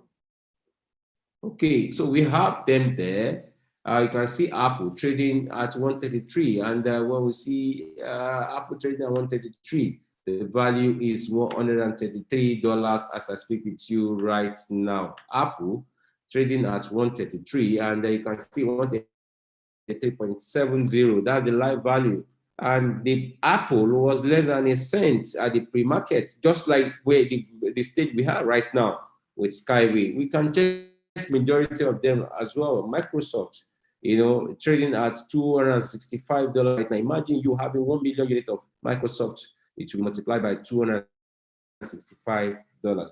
Okay, so we have them there. You can see Apple trading at 133, and when we see Apple trading at 133, the value is $133 as I speak with you right now. Apple trading at 133, and you can see 133.70. That's the live value. And the Apple was less than a cent at the pre-market, just like where the stage we have right now with Skyway. We can check majority of them as well. Microsoft, trading at $265 right now. Imagine you having 1 million units of Microsoft, it will multiply by $265.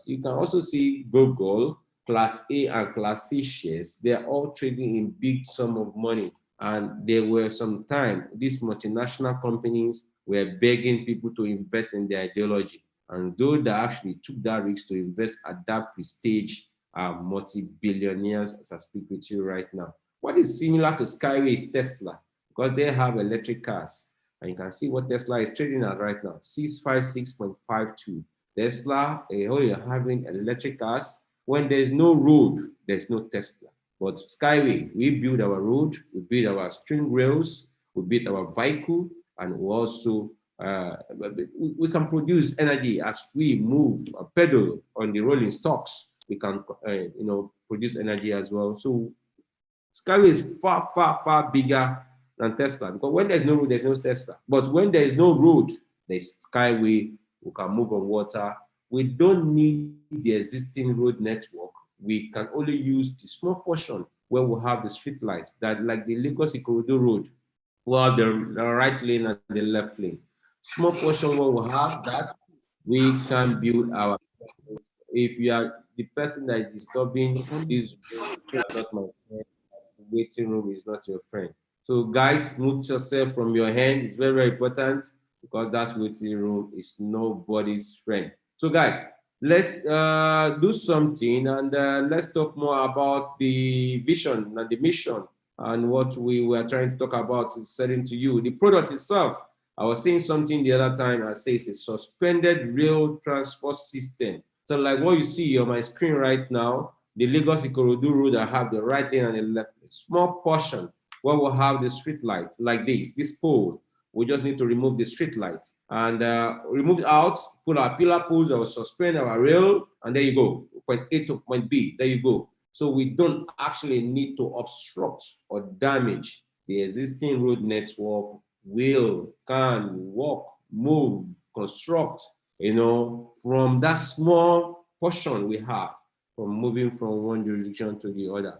You can also see Google, Class A and Class C shares. They are all trading in big sum of money. And there were some time, these multinational companies were begging people to invest in their ideology. And those that actually took that risk to invest at that prestige are multi-billionaires as I speak with you right now. What is similar to Skyway is Tesla, because they have electric cars. And you can see what Tesla is trading at right now, 656.52. Tesla, only having electric cars. When there's no road, there's no Tesla. But Skyway, we build our road, we build our string rails, we build our vehicle, and we also we can produce energy as we move a pedal on the rolling stocks. We can produce energy as well. So Skyway is far, far, far bigger than Tesla, because when there's no road, there's no Tesla. But when there's no road, there's Skyway. We can move on water. We don't need the existing road network. We can only use the small portion where we have the street lights, that like the Lagos Ikorodu Road, we have the right lane and the left lane. Small portion where we have that, we can build our. If you are the person that is disturbing this, not my friend, the waiting room is not your friend. So guys, move yourself from your hand. It's very, very important, because that waiting room is nobody's friend. So guys, let's do something, and let's talk more about the vision and the mission and what we were trying to talk about is selling to you. The product itself, I was saying something the other time, I say it's a suspended rail transport system. So like what you see on my screen right now, the Lagos Ikorodu Road, I have the right lane and the left lane. Small portion where we'll have the street light like this pole. We just need to remove the street light and remove it out, put our pillar poles, or suspend our rail, and there you go, point A to point B, there you go. So we don't actually need to obstruct or damage the existing road network. Can walk, move, construct, from that small portion we have, from moving from one jurisdiction to the other.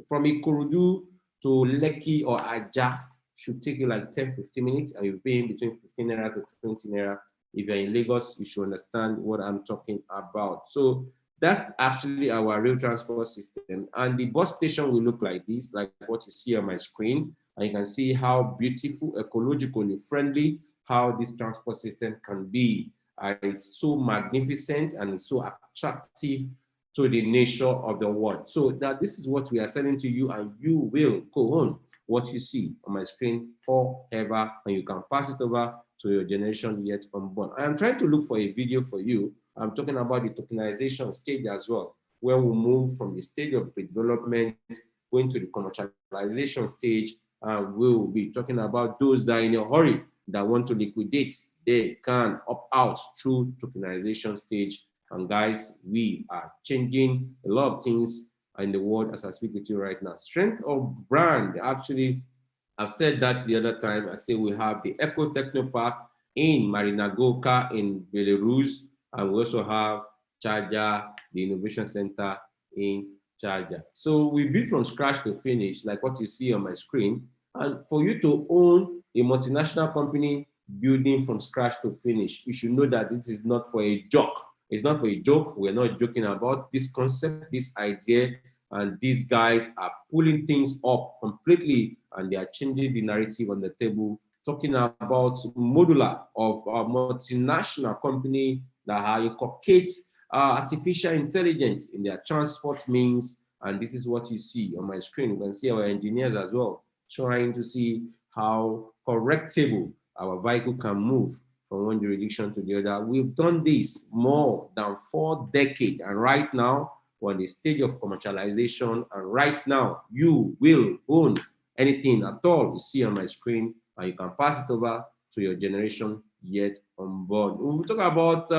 From Ikorodu to Lekki or Ajah, should take you like 10-15 minutes, and you're paying between 15 naira to 20 naira. If you're in Lagos, you should understand what I'm talking about. So that's actually our rail transport system. And the bus station will look like this, like what you see on my screen. And you can see how beautiful, ecologically friendly, how this transport system can be. It's so magnificent and it's so attractive to the nature of the world. So that this is what we are selling to you, and you will go on what you see on my screen forever, and you can pass it over to your generation yet unborn. I am trying to look for a video for you. I'm talking about the tokenization stage as well, where we move from the stage of pre-development going to the commercialization stage, and we'll be talking about those that are in a hurry that want to liquidate. They can opt out through tokenization stage. And guys, we are changing a lot of things in the world as I speak with you right now. Strength of brand, actually, I've said that the other time. I say we have the Eco Techno Park in Marinagoka in Belarus, and we also have Charger, the Innovation Center in Charger. So we built from scratch to finish, like what you see on my screen. And for you to own a multinational company building from scratch to finish, you should know that this is not for a joke. It's not for a joke. We're not joking about this concept, this idea, and these guys are pulling things up completely, and they are changing the narrative on the table, talking about modular of a multinational company that inculcates artificial intelligence in their transport means. And this is what you see on my screen. You can see our engineers as well, trying to see how correctable our vehicle can move from one jurisdiction to the other. We've done this more than 4 decades, and right now we're on the stage of commercialization, and right now you will own anything at all you see on my screen, and you can pass it over to your generation yet unborn. We'll talk about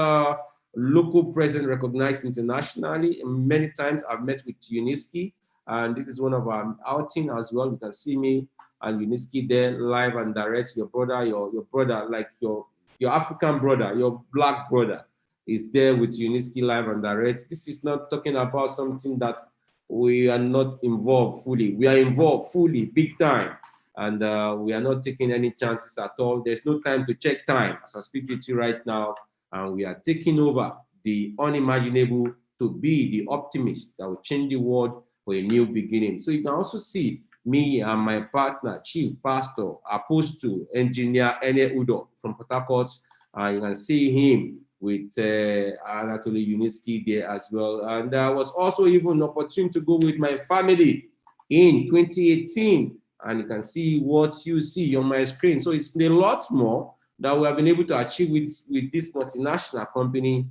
local presence recognized internationally. Many times I've met with Uniski, and this is one of our outing as well. You can see me and Uniski there live and direct. Your brother, your brother, like your African brother, your black brother is there with Uniski live and direct. This is not talking about something that we are not involved fully. We are involved fully, big time. And we are not taking any chances at all. There's no time to check time as I speak with you right now. And we are taking over the unimaginable to be the optimist that will change the world for a new beginning. So you can also see me and my partner, Chief Pastor, Apostle, Engineer Ene Udo from Port Harcourt. You can see him with Anatoly Uniski there as well. And there was also even an opportunity to go with my family in 2018. And you can see what you see on my screen. So it's a lot more that we have been able to achieve with this multinational company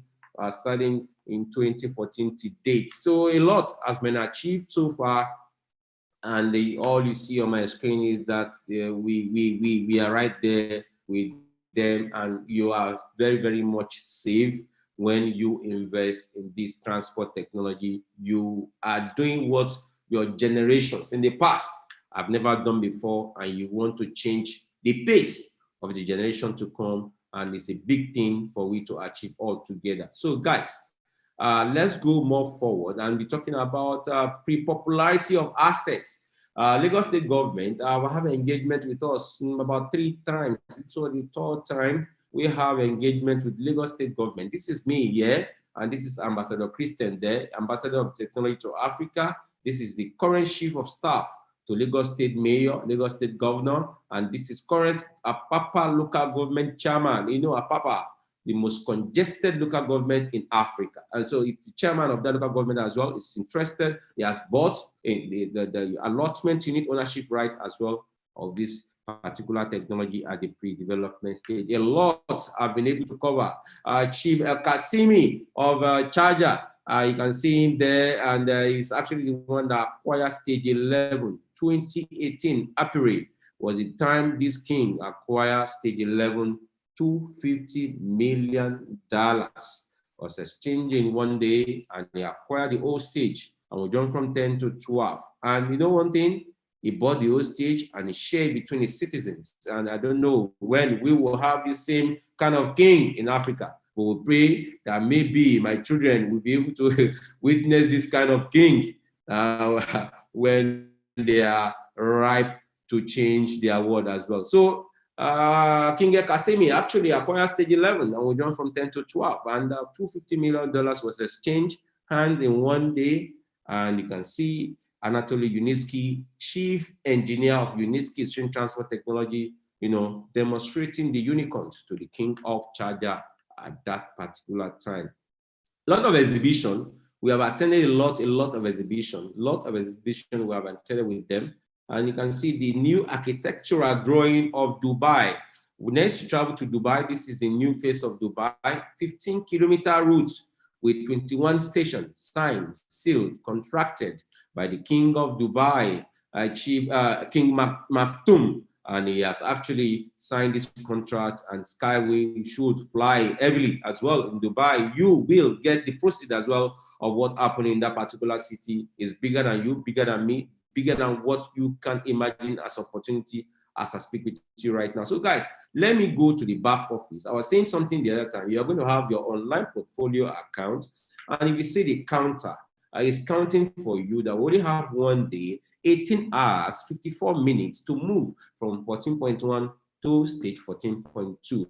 starting in 2014 to date. So a lot has been achieved so far. And all you see on my screen is that we are right there with them, and you are very, very much safe when you invest in this transport technology. You are doing what your generations in the past have never done before, and you want to change the pace of the generation to come, and it's a big thing for we to achieve all together. So guys, let's go more forward and be talking about pre-popularity of assets. Lagos State government will have engagement with us about 3 times. It's the 3rd time we have engagement with Lagos State government. This is me here, and this is Ambassador Christian there, Ambassador of Technology to Africa. This is the current Chief of Staff to Lagos State Mayor, Lagos State Governor, and this is current Apapa local government chairman. You know Apapa, the most congested local government in Africa. And so it's the chairman of that local government as well is interested. He has bought in the allotment unit ownership right as well of this particular technology at the pre-development stage. A lot have been able to cover. Chief El Kasimi of Charger, you can see him there, and he's actually the one that acquired stage 11, 2018 April was the time this king acquired stage 11, $250 million was exchanged in one day, and he acquired the whole stage, and we jumped from 10 to 12. And you know one thing, he bought the whole stage and he shared between his citizens. And I don't know when we will have the same kind of king in Africa. But we pray that maybe my children will be able to witness this kind of king when they are ripe to change their world as well. So King Kasemi actually acquired stage 11, and we jumped from 10 to 12, and $250 million was exchanged hand in one day. And you can see Anatoly Yunitsky, Chief Engineer of Yunitsky String Transport Technology, demonstrating the unicorns to the king of charger at that particular time. A lot of exhibition. We have attended a lot of exhibition. We have attended with them. And you can see the new architectural drawing of Dubai. Next, you travel to Dubai. This is the new face of Dubai. 15-kilometer routes with 21 stations, signed, sealed, contracted by the King of Dubai, King Maktoum. And he has actually signed this contract, and Skyway should fly heavily as well in Dubai. You will get the proceeds as well of what happened in that particular city. Is bigger than you, bigger than me, bigger than what you can imagine as opportunity as I speak with you right now. So guys, let me go to the back office. I was saying something the other time. You're going to have your online portfolio account, and if you see the counter, it's counting for you that we only have 1 day, 18 hours, 54 minutes to move from 14.1 to stage 14.2.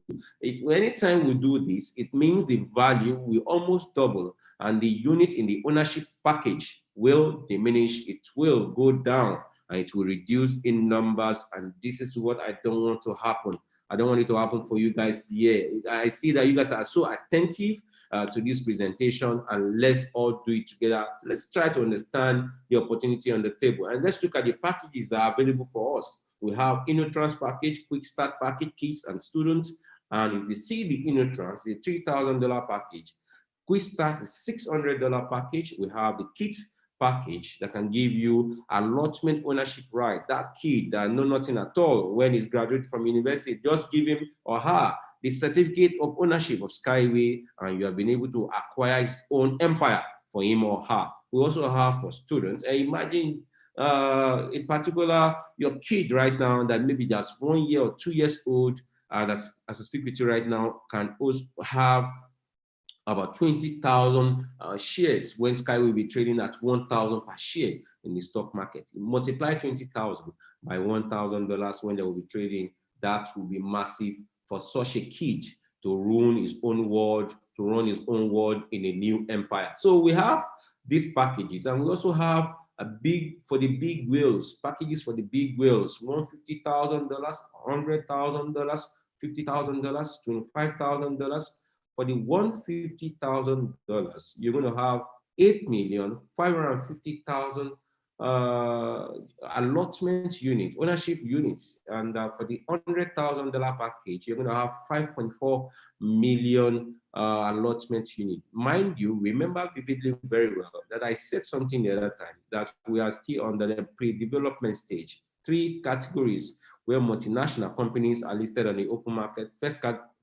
Anytime we do this, it means the value will almost double, and the unit in the ownership package will diminish. It will go down, and it will reduce in numbers. And this is what I don't want to happen. I don't want it to happen for you guys here. I see that you guys are so attentive to this presentation, and let's all do it together. Let's try to understand the opportunity on the table, and let's look at the packages that are available for us. We have InnoTrans package, Quick Start package, kids and students. And if you see the InnoTrans, the $3,000 package, Quick Start is $600 package. We have the kids package that can give you allotment ownership right. That kid that know nothing at all when he's graduated from university, just give him or her the certificate of ownership of Skyway, and you have been able to acquire his own empire for him or her. We also have for students, and imagine in particular your kid right now that maybe just 1 year or 2 years old, and as I speak with you right now, can also have about 20,000 shares when Skyway will be trading at 1,000 per share in the stock market. You multiply 20,000 by $1,000 when they will be trading. That will be massive for such a kid to run his own world, in a new empire. So we have these packages, and we also have for the big whales, packages for the big whales, $150,000, $100,000, $50,000, $25,000. For the $150,000, you're going to have 8,550,000 allotment unit, ownership units. And for the $100,000 package, you're going to have 5.4 million allotment unit. Mind you, remember vividly very well that I said something the other time, that we are still under the pre-development stage. 3 categories where multinational companies are listed on the open market. First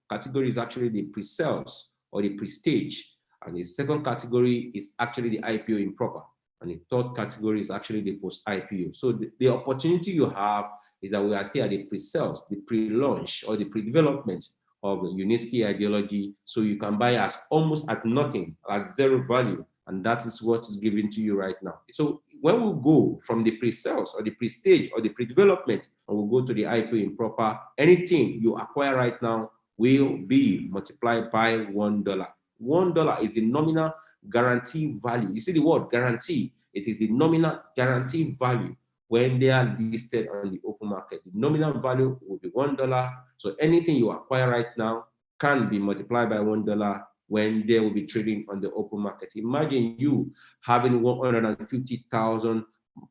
category is actually the pre-sales or the pre-stage. And the second category is actually the IPO improper. And the third category is actually the post-IPO. So the opportunity you have is that we are still at the pre-sales, the pre-launch, or the pre-development of the Yunitsky ideology. So you can buy as almost at nothing, at zero value. And that is what is given to you right now. So when we go from the pre-sales or the pre-stage or the pre-development, and we'll go to the IPO improper, anything you acquire right now will be multiplied by $1. $1 is the nominal guarantee value. You see the word guarantee, it is the nominal guarantee value when they are listed on the open market. The nominal value will be $1. So anything you acquire right now can be multiplied by $1 when they will be trading on the open market. Imagine you having 150,000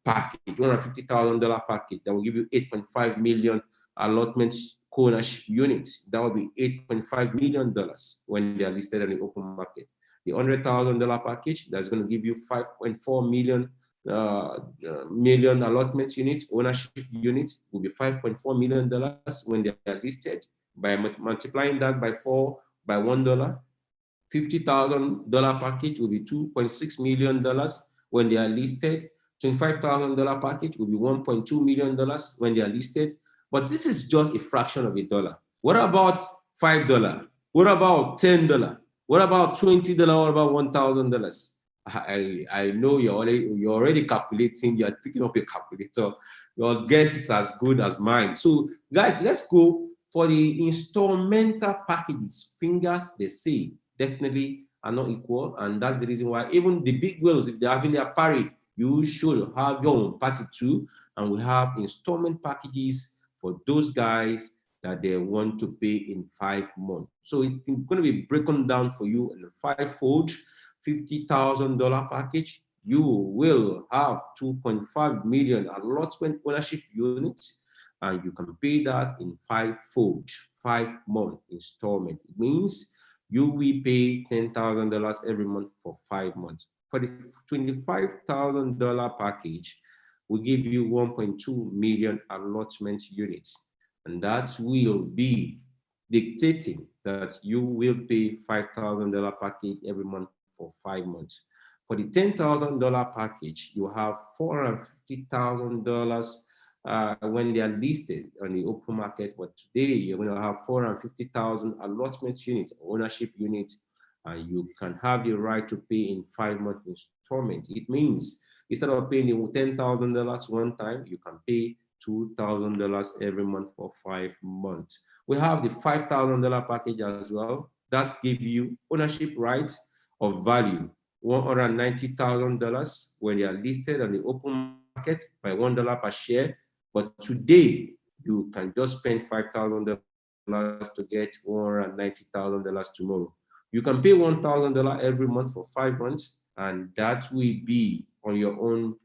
package, $150,000 package that will give you 8.5 million allotments ownership units. That will be $8.5 million when they are listed on the open market. The $100,000 package, that's going to give you 5.4 million allotment units, ownership units will be $5.4 million when they are listed. By multiplying that by $1, $50,000 package will be $2.6 million when they are listed. $25,000 package will be $1.2 million when they are listed. But this is just a fraction of a dollar. What about $5? What about $10? What about $20? What about $1,000? I know you're already calculating. You're picking up a calculator. Your guess is as good as mine. So guys, let's go for the instrumental packages. Fingers, they say, definitely are not equal, and that's the reason why even the big whales, if they're having their party, You should have your own party too, and we have installment packages for those guys that they want to pay in 5 months. So it's going to be broken down for you in a five-fold $50,000 package. You will have 2.5 million allotment ownership units, and you can pay that in five-fold, 5-month installment. It means you will pay $10,000 every month for 5 months. For the $25,000 package, we give you 1.2 million allotment units, and that will be dictating that you will pay $5,000 package every month for 5 months. For the $10,000 package, you have $450,000 when they are listed on the open market. But today, you're going to have 450,000 allotment units, ownership units, and you can have the right to pay in 5-month installment. It means instead of paying the $10,000 one time, you can pay $2,000 every month for 5 months. We have the $5,000 package as well. That's give you ownership rights of value, $190,000 when they are listed on the open market by $1 per share. But today, you can just spend $5,000 to get $190,000 tomorrow. You can pay $1,000 every month for 5 months, and that will be on your own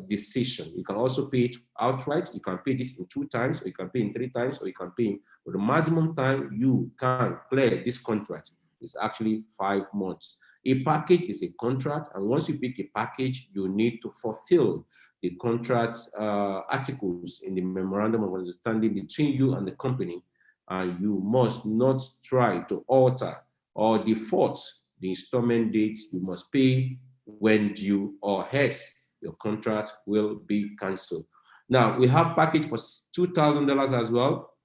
decision. You can also pay it outright. You can pay this in 2 times, or you can pay in 3 times, or you can pay for the maximum time you can clear this contract is actually 5 months. A package is a contract, and once you pick a package, you need to fulfill the contract articles in the memorandum of understanding between you and the company, and you must not try to alter or default the installment date. You must pay when due, or else your contract will be cancelled. Now, we have package for $2,000 as well.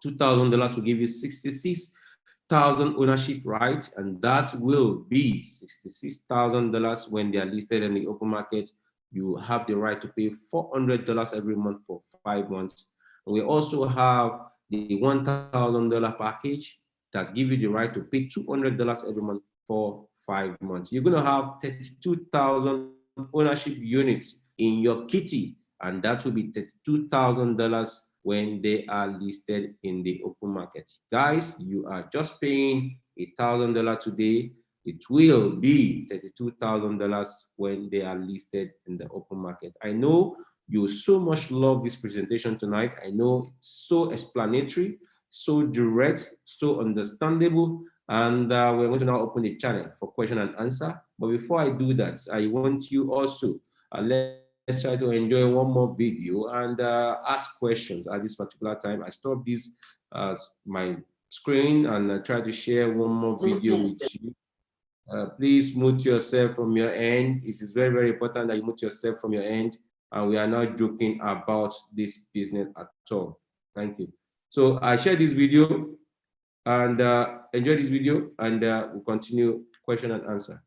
$2,000 will give you 66,000 ownership rights, and that will be $66,000 when they are listed in the open market. You have the right to pay $400 every month for 5 months. And we also have the $1,000 package that give you the right to pay $200 every month for 5 months. You're going to have 32,000 ownership units in your kitty, and that will be $32,000 when they are listed in the open market. Guys, you are just paying $1,000 today. It will be $32,000 when they are listed in the open market. I know you so much love this presentation tonight. I know it's so explanatory, so direct, so understandable. And we're going to now open the channel for question and answer. But before I do that, I want you also, let's try to enjoy one more video and ask questions at this particular time. I stop this my screen and try to share one more video with you. Please mute yourself from your end. It is very, very important that you mute yourself from your end. And we are not joking about this business at all. Thank you. So I share this video and enjoy this video, and we'll continue question and answer.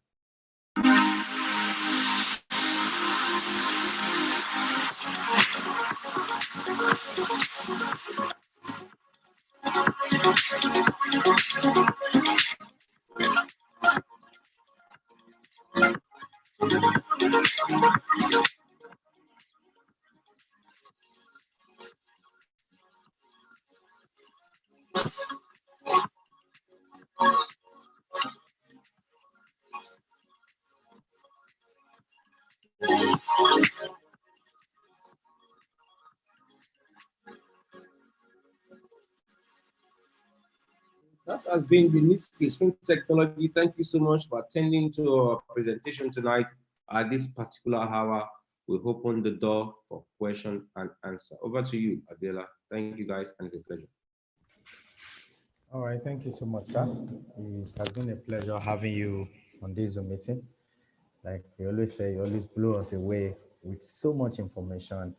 That has been the Nisky Swing Technology. Thank you so much for attending to our presentation tonight. At this particular hour, we open the door for question and answer. Over to you, Adela. Thank you guys, and it's a pleasure. All right, thank you so much, sir. It has been a pleasure having you on this Zoom meeting. Like we always say, you always blow us away with so much information.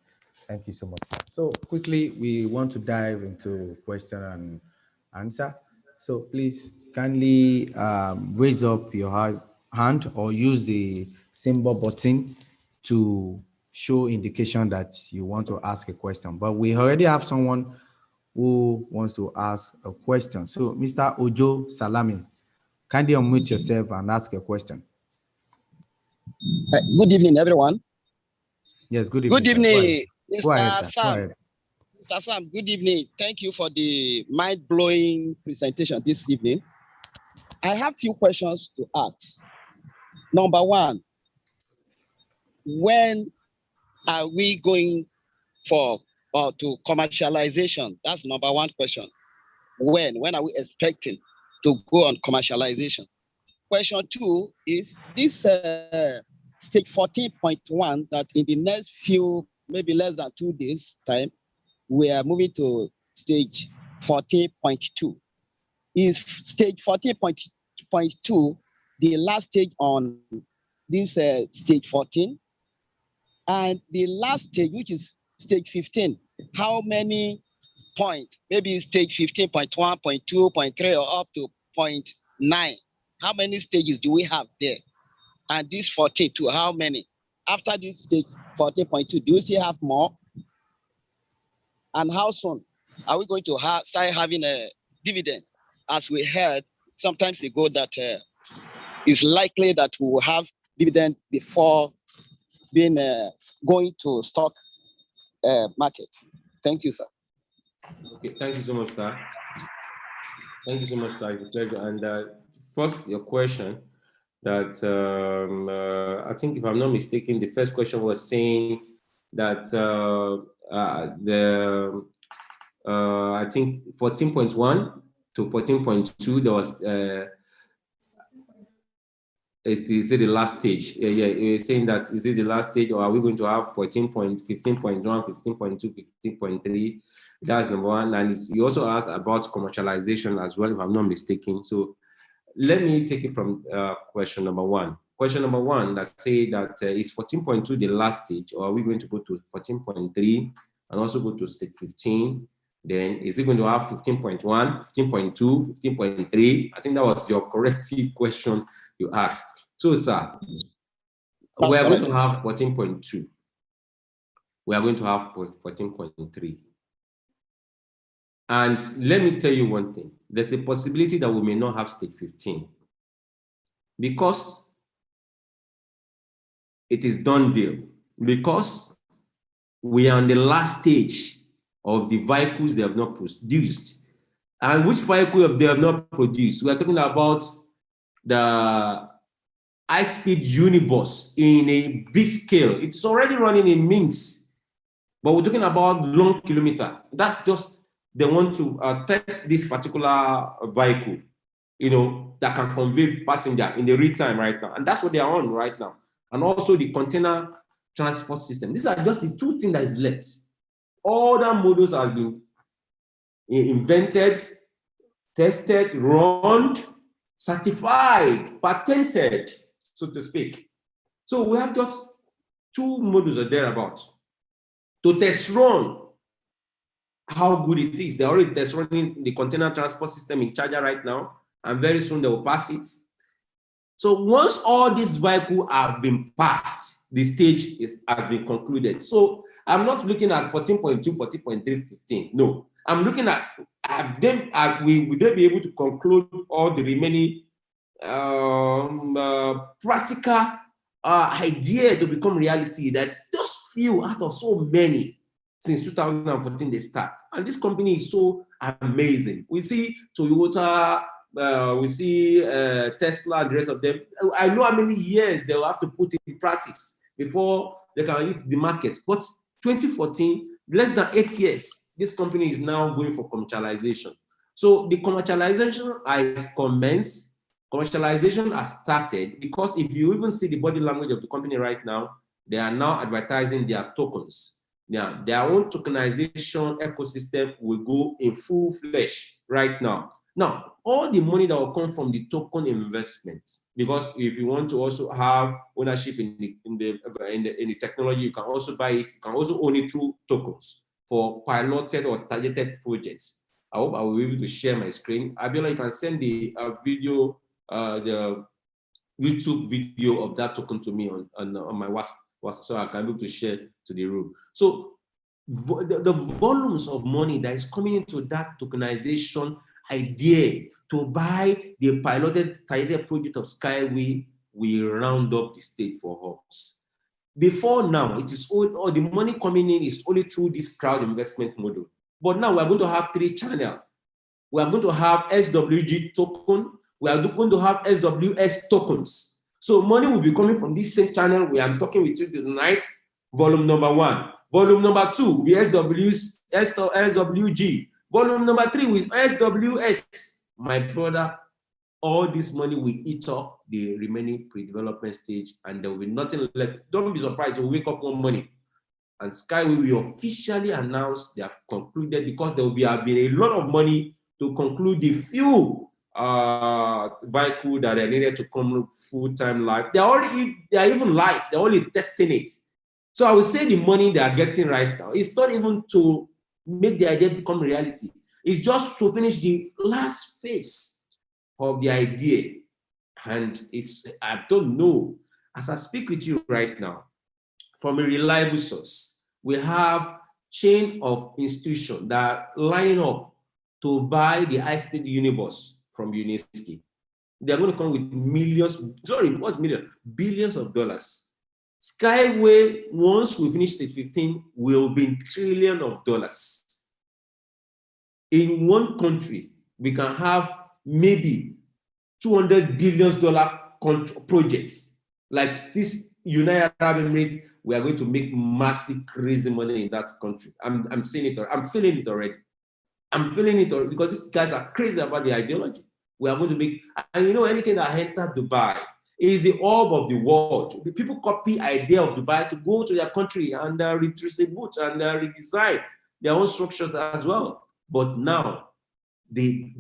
Thank you so much, sir. So quickly, we want to dive into question and answer. So please kindly raise up your hand or use the symbol button to show indication that you want to ask a question. But we already have someone who wants to ask a question. So Mr. Ojo Salami, kindly unmute yourself and ask a question. Good evening, everyone. Yes, good evening. Good evening, Go ahead, Mr. sir. Sam. Go ahead. Mr. Sam, good evening. Thank you for the mind-blowing presentation this evening. I have few questions to ask. Number one, when are we going for or to commercialization? That's number one question. When are we expecting to go on commercialization? Question two is this stage 14.1 that in the next few, maybe less than 2 days time, we are moving to stage 14.2. Is stage 14.2 the last stage on this stage 14? And the last stage, which is stage 15, how many points? Maybe stage 15.1, 0.2, 0.3, or up to 0.9. How many stages do we have there? And this 14.2, how many? After this stage 14.2, do you still have more? And how soon are we going to start having a dividend? As we heard sometimes ago that it's likely that we will have dividend before being going to stock market. Thank you, sir. Okay, thank you so much, sir. Thank you so much, sir. It's a pleasure. And first, your question that I think, if I'm not mistaken, the first question was saying that I think 14.1 to 14.2, there was is it the last stage? Yeah, you're saying that is it the last stage, or are we going to have 15.1, 15.2, 15.3? That's number one. And you also asked about commercialization as well, if I'm not mistaken. So let me take it from question number one. Question number one, that say that is 14.2 the last stage, or are we going to go to 14.3 and also go to stage 15? Then is it going to have 15.1, 15.2, 15.3? I think that was your corrective question you asked. So, sir, we are going to have 14.2. We are going to have 14.3. And let me tell you one thing. There's a possibility that we may not have stage 15 because it is done deal. Because we are on the last stage of the vehicles they have not produced. And which vehicle they have not produced? We are talking about the high-speed unibus in a big scale. It's already running in Minsk, but we're talking about long kilometer. That's just, they want to test this particular vehicle, you know, that can convey passenger in the real time right now. And that's what they are on right now. And also the container transport system. These are just the two things that is left. All the models has been invented, tested, run, certified, patented, so to speak. So we have just two models or thereabouts to test run how good it is. They're already test running the container transport system in Charger right now, and very soon they will pass it. So once all these vehicles have been passed, the stage has been concluded. So I'm not looking at 14.2, 14.3, 15. No, I'm looking at them. Will they be able to conclude all the remaining practical idea to become reality? That's just few out of so many since 2014 they start. And this company is so amazing. We see Toyota, we see Tesla and the rest of them. I know how many years they will have to put in practice before they can hit the market. But 2014, less than 8 years, this company is now going for commercialization. So the commercialization has commenced, commercialization has started, because if you even see the body language of the company right now, they are now advertising their tokens. Now, their own tokenization ecosystem will go in full flesh right now. Now, all the money that will come from the token investment, because if you want to also have ownership in the technology, you can also buy it. You can also own it through tokens for piloted or targeted projects. I hope I will be able to share my screen. Abiola, you can send the video, the YouTube video of that token to me on my WhatsApp, so I can be able to share to the room. So the volumes of money that is coming into that tokenization idea to buy the piloted targeted project of Skyway will round up the state for us. Before now, it is all the money coming in is only through this crowd investment model. But now we are going to have 3 channels. We are going to have SWG token. We are going to have SWS tokens. So money will be coming from this same channel we are talking with you tonight, volume number 1. Volume number 2 will be SWG. Volume number 3 will SWS. My brother, all this money will eat up the remaining pre-development stage, and there will be nothing left. Don't be surprised, you'll wake up one morning and Skyway will officially announce they have concluded, because there will be been a lot of money to conclude the few vehicles that are needed to come full-time live. They are even live, they're only testing it. So I would say the money they are getting right now is not even to make the idea become reality. It's just to finish the last phase of the idea. And I don't know, as I speak with you right now, from a reliable source, we have chain of institutions that are lining up to buy the high-speed unibus from UNESCO. They're going to come with billions of dollars. Skyway, once we finish stage 15, will be trillions of dollars. In one country, we can have maybe $200 billion projects. Like this United Arab Emirates, we are going to make massive, crazy money in that country. I'm seeing it. I'm feeling it already. I'm feeling it already, because these guys are crazy about the ideology. We are going to make, and you know, anything that entered Dubai is the orb of the world. The people copy idea of Dubai to go to their country and redistribute and redesign their own structures as well. But now, the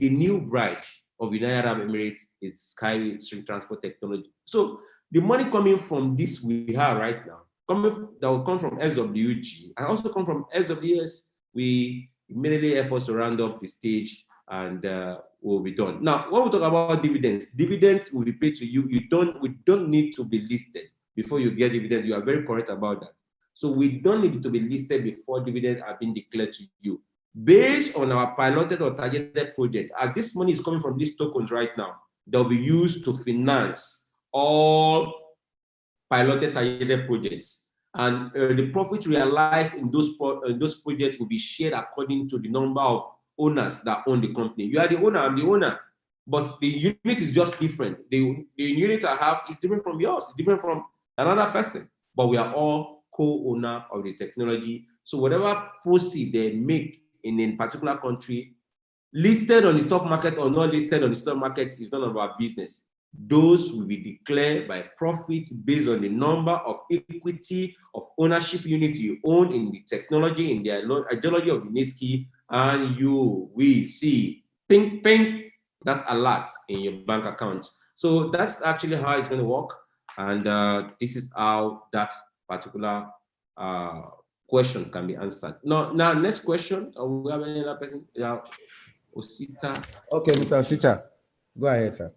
new bride of United Arab Emirates is Skyway String Transport Technology. So the money coming from this we have right now, that will come from SWG and also come from SWS, we immediately help us to round up the stage and we'll be done. Now, when we talk about dividends will be paid to you. We don't need to be listed before you get dividends. You are very correct about that. So we don't need to be listed before dividends are being declared to you. Based on our piloted or targeted project, as this money is coming from these tokens right now, they'll be used to finance all piloted targeted projects. And the profit realized in those projects will be shared according to the number of owners that own the company. You are the owner, I'm the owner, but the unit is just different. The unit I have is different from yours, it's different from another person, but we are all co-owner of the technology. So whatever proceed they make in a particular country, listed on the stock market or not listed on the stock market, is none of our business. Those will be declared by profit based on the number of equity of ownership unit you own in the technology, in the ideology of the NISKI, and you will see ping, ping, that's a lot in your bank account. So that's actually how it's going to work. And this is how that particular question can be answered. Now next question. We have any other person? Yeah, Osita. Okay, Mr. Osita, go ahead, sir.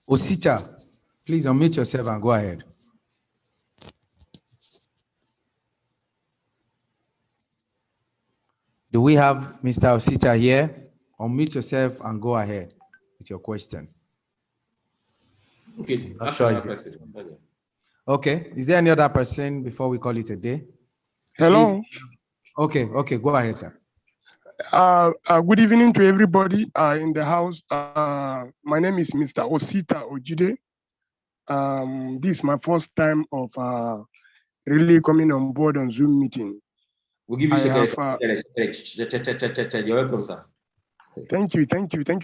Osita, please unmute yourself and go ahead. Do we have Mr. Osita here? Unmute yourself and go ahead with your question. Okay, okay. Is there any other person before we call it a day? Hello. Please. Okay, go ahead, sir. Good evening to everybody in the house. My name is Mr. Osita Ojide. This is my first time of really coming on board on Zoom meeting. We'll give you you're welcome, sir. Thank you.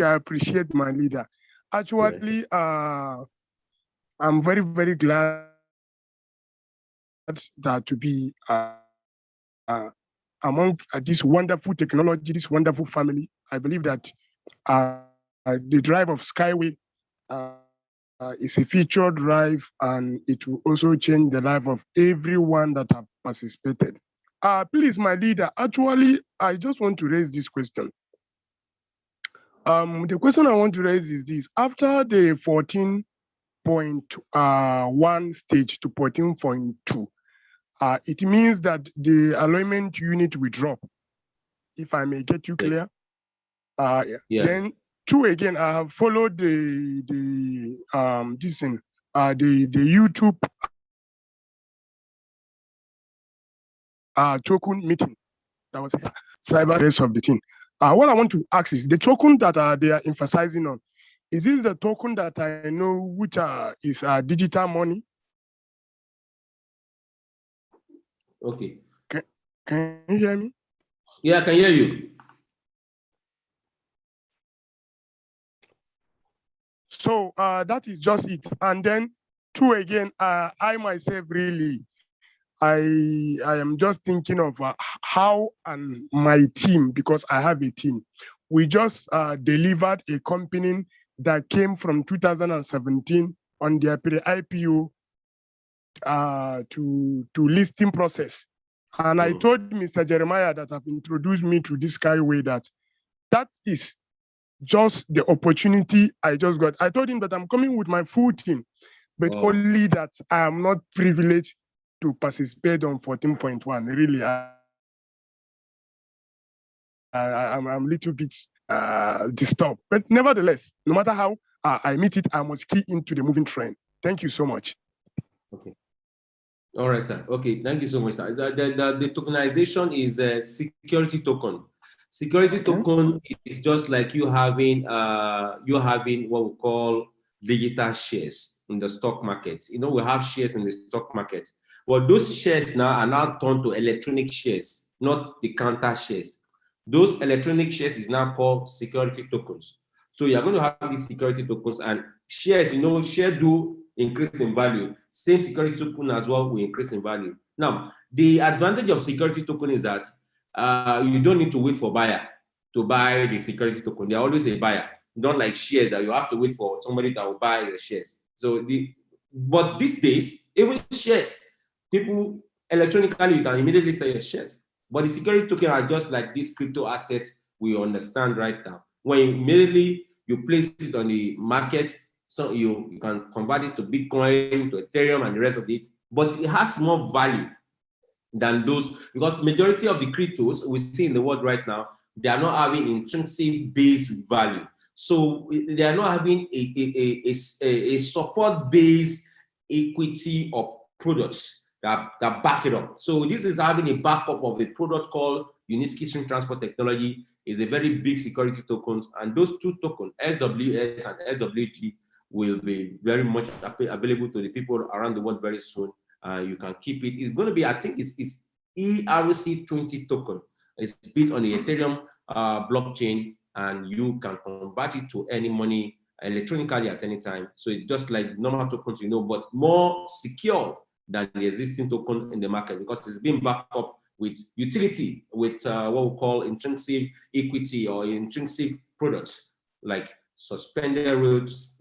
I appreciate my leader. Actually, I'm very, very glad that to be among this wonderful technology, this wonderful family. I believe that the drive of Skyway is a future drive, and it will also change the life of everyone that have participated. Please, my leader, actually, I just want to raise this question. The question I want to raise is this. After the 14.1 stage to 14.2, it means that the alignment unit will drop. If I may get you clear. Yeah. Then two again, I have followed the YouTube token meeting. That was cyber rest of the thing. What I want to ask is the token that they are emphasizing on. Is this the token that I know which is digital money? Okay. Can you hear me? Yeah, I can hear you. So that is just it. And then two again, I myself really, I am just thinking of how and my team, because I have a team, we just delivered a company that came from 2017 on their pre-IPO to listing process. And I told Mr. Jeremiah that have introduced me to this Skyway that is just the opportunity I just got. I told him that I'm coming with my full team, but only that I am not privileged to participate on 14.1. Really, I'm a little bit disturbed. But nevertheless, no matter how I meet it, I must key into the moving train. Thank you so much. Okay. All right, sir. Okay, thank you so much, sir. The tokenization is a security token. Security token is just like you having what we call digital shares in the stock market. You know, we have shares in the stock market. Well, those shares now are now turned to electronic shares, not the counter shares. Those electronic shares is now called security tokens. So you're going to have these security tokens and shares, you know, share do increase in value. Same security token as well will increase in value. Now, the advantage of security token is that you don't need to wait for buyer to buy the security token. They're always a buyer. Not like shares that you have to wait for somebody that will buy your shares. But these days, even shares, people electronically, you can immediately sell your shares. But the security token are just like this crypto asset we understand right now. When immediately you place it on the market, so you can convert it to Bitcoin, to Ethereum, and the rest of it. But it has more value than those, because majority of the cryptos we see in the world right now, they are not having intrinsic base value. So they are not having a support-based equity or products that back it up. So this is having a backup of a product called Uniski String Transport Technology. Is a very big security tokens, and those two tokens, SWS and SWG, will be very much available to the people around the world very soon. You can keep it. It's going to be, I think it's ERC20 token. It's built on the Ethereum blockchain, and you can convert it to any money electronically at any time. So it's just like normal tokens, you know, but more secure than the existing token in the market, because it's being backed up with utility, with what we call intrinsic equity or intrinsic products like suspended routes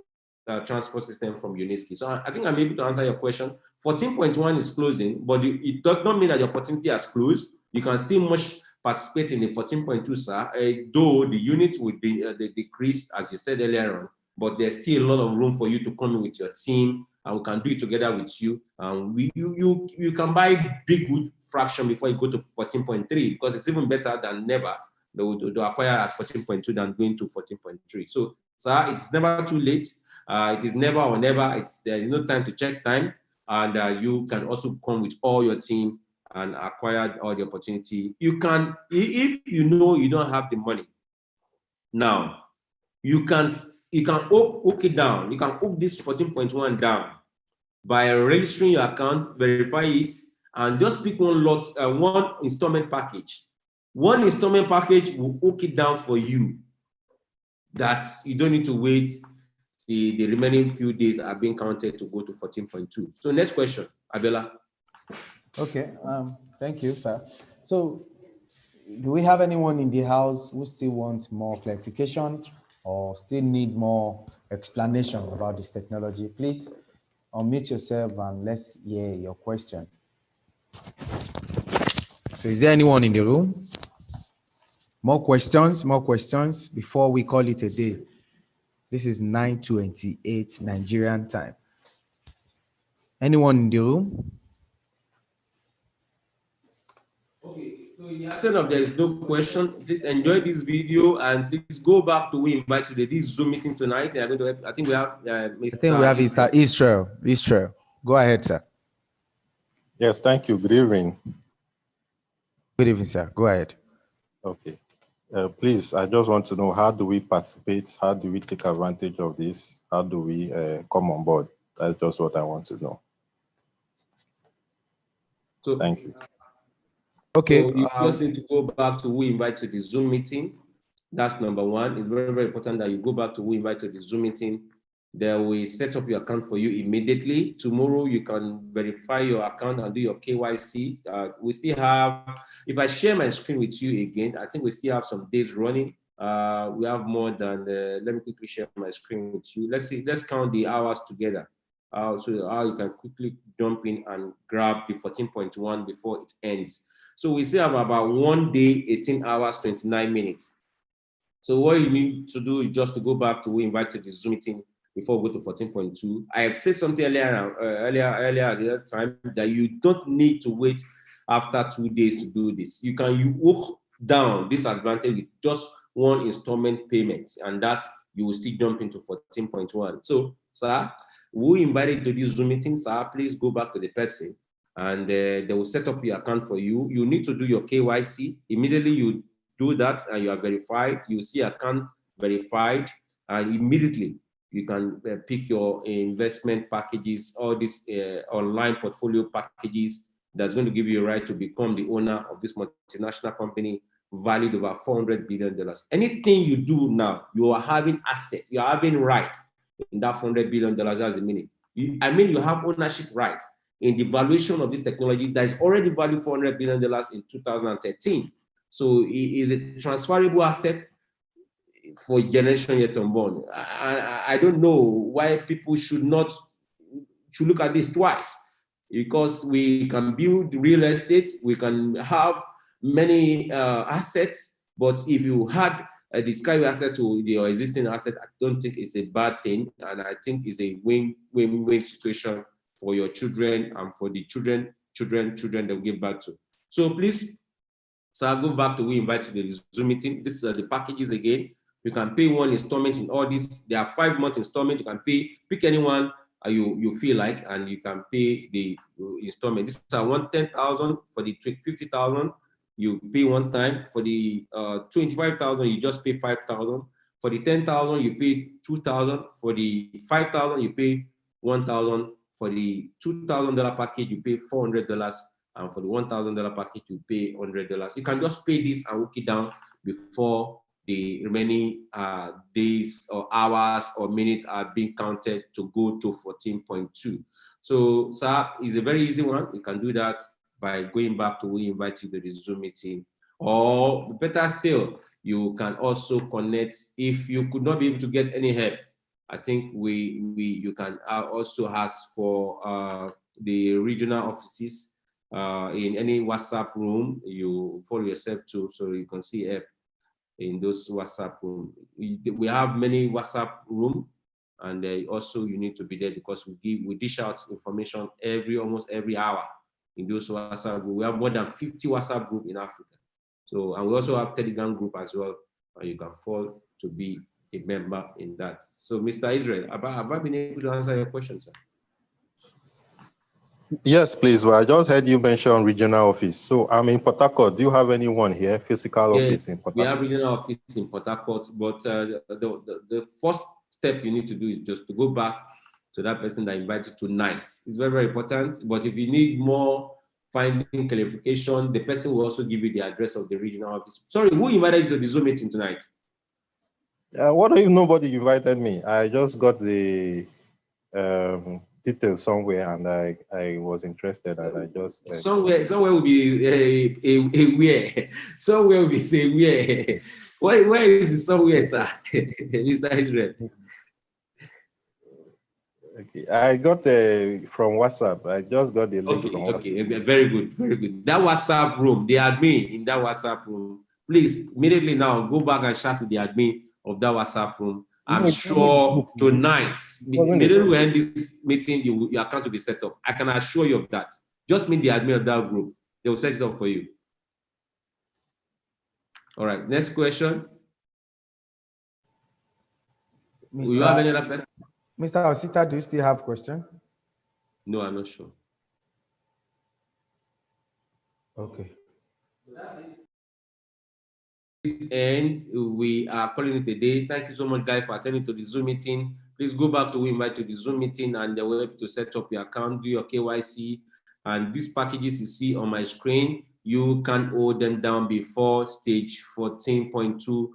transport system from Uniski. So I think I'm able to answer your question. 14.1 is closing, but it does not mean that the opportunity has closed. You can still much participate in the 14.2, sir, though the unit would be decreased, as you said earlier on, but there's still a lot of room for you to come in with your team, and we can do it together with you. You can buy big good fraction before you go to 14.3, because it's even better than never. They will acquire at 14.2 than going to 14.3. So, sir, it's never too late. It is never or never. There is no time to check time, and you can also come with all your team and acquire all the opportunity. You can, if you know you don't have the money now, you can hook it down. You can hook this 14.1 down by registering your account, verify it, and just pick one installment package. One installment package will hook it down for you. That you don't need to wait. The remaining few days are being counted to go to 14.2. So next question, Abela. Okay, thank you, sir. So do we have anyone in the house who still wants more clarification or still need more explanation about this technology? Please unmute yourself and let's hear your question. So is there anyone in the room? More questions before we call it a day. This is 9:28 Nigerian time. Anyone in the room? Okay, so in the absence of there is no question, please enjoy this video and please go back to we invite you to this Zoom meeting tonight. And I'm going to, I think we have Mr. I think we have Mr. Israel. Go ahead, sir. Yes, thank you. Good evening. Good evening, sir. Go ahead. Okay. Please, I just want to know, how do we participate? How do we take advantage of this? How do we come on board? That's just what I want to know. So, thank you. Okay. So you just need to go back to we invite to the Zoom meeting. That's number one. It's very, very important that you go back to we invite to the Zoom meeting. There we set up your account for you immediately. Tomorrow you can verify your account and do your KYC. We still have, if I share my screen with you again, I think we still have some days running. We have more than, let me quickly share my screen with you. Let's see, let's count the hours together. So how you can quickly jump in and grab the 14.1 before it ends. So we still have about 1 day, 18 hours, 29 minutes. So what you need to do is just to go back to we invite to the Zoom meeting before we go to 14.2. I have said something earlier at the other time that you don't need to wait after 2 days to do this. You can walk down this advantage with just one installment payment, and that you will still jump into 14.1. So, sir, we invited to this Zoom meeting, sir. Please go back to the person, and they will set up your account for you. You need to do your KYC. Immediately you do that and you are verified. You see account verified, and immediately you can pick your investment packages, all these online portfolio packages that's going to give you a right to become the owner of this multinational company valued over $400 billion. Anything you do now, you are having assets, you are having right in that $400 billion as a minute. You have ownership right in the valuation of this technology that is already valued $400 billion in 2013. So it is a transferable asset for generation yet unborn. I don't know why people should look at this twice, because we can build real estate, we can have many assets, but if you had a Skyway asset to your existing asset, I don't think it's a bad thing, and I think it's a win-win situation for your children and for the children they'll give back to. So please, so I'll go back to we invite to the Zoom meeting. This is the packages again. You can pay one installment in all these. There are 5-month installments. You can pick anyone you feel like, and you can pay the installment. This is 10,000 for the 50,000. You pay one time. For the 25,000, you just pay 5,000. For the 10,000, you pay 2,000. For the 5,000, you pay 1,000. For the $2,000 package, you pay $400. And for the $1,000 package, you pay $100. You can just pay this and work it down before the remaining days or hours or minutes are being counted to go to 14.2. So, sir, it's a very easy one. You can do that by going back to we invite you to the Zoom meeting. Or better still, you can also connect if you could not be able to get any help. I think you can also ask for the regional offices in any WhatsApp room. You follow yourself too, so you can see help in those WhatsApp room. We have many WhatsApp room, and also you need to be there because we dish out information almost every hour in those WhatsApp group. We have more than 50 WhatsApp group in Africa. So, and we also have Telegram group as well, and you can fall to be a member in that. So, Mr. Israel, have I been able to answer your question, sir? Yes, please. Well, I just heard you mention regional office. So I'm in Port Harcourt. Do you have anyone here, physical office in Port Harcourt? We have regional office in Port Harcourt, but the first step you need to do is just to go back to that person that invited you tonight. It's very, very important. But if you need more finding clarification, the person will also give you the address of the regional office. Sorry, who invited you to the Zoom meeting tonight? What if nobody invited me? I just got the details somewhere, and I was interested, and I just somewhere will be a where. Somewhere will be say where. Where is the somewhere, sir? Mr. Israel. Okay, I got from WhatsApp. I just got the link from WhatsApp. Okay, very good, very good. That WhatsApp room, the admin in that WhatsApp room, please immediately now go back and chat with the admin of that WhatsApp room. I'm sure tonight, immediately we end this meeting, your account will be set up. I can assure you of that. Just meet the admin of that group. They will set it up for you. All right, next question. Mr. Do you have any other person? Mr. Osita, do you still have question? No, I'm not sure. Okay. And we are calling it a day. Thank you so much, guys, for attending to the Zoom meeting. Please go back to invite to the Zoom meeting, and they will help you to set up your account, do your KYC, and these packages you see on my screen, you can hold them down before stage 14.2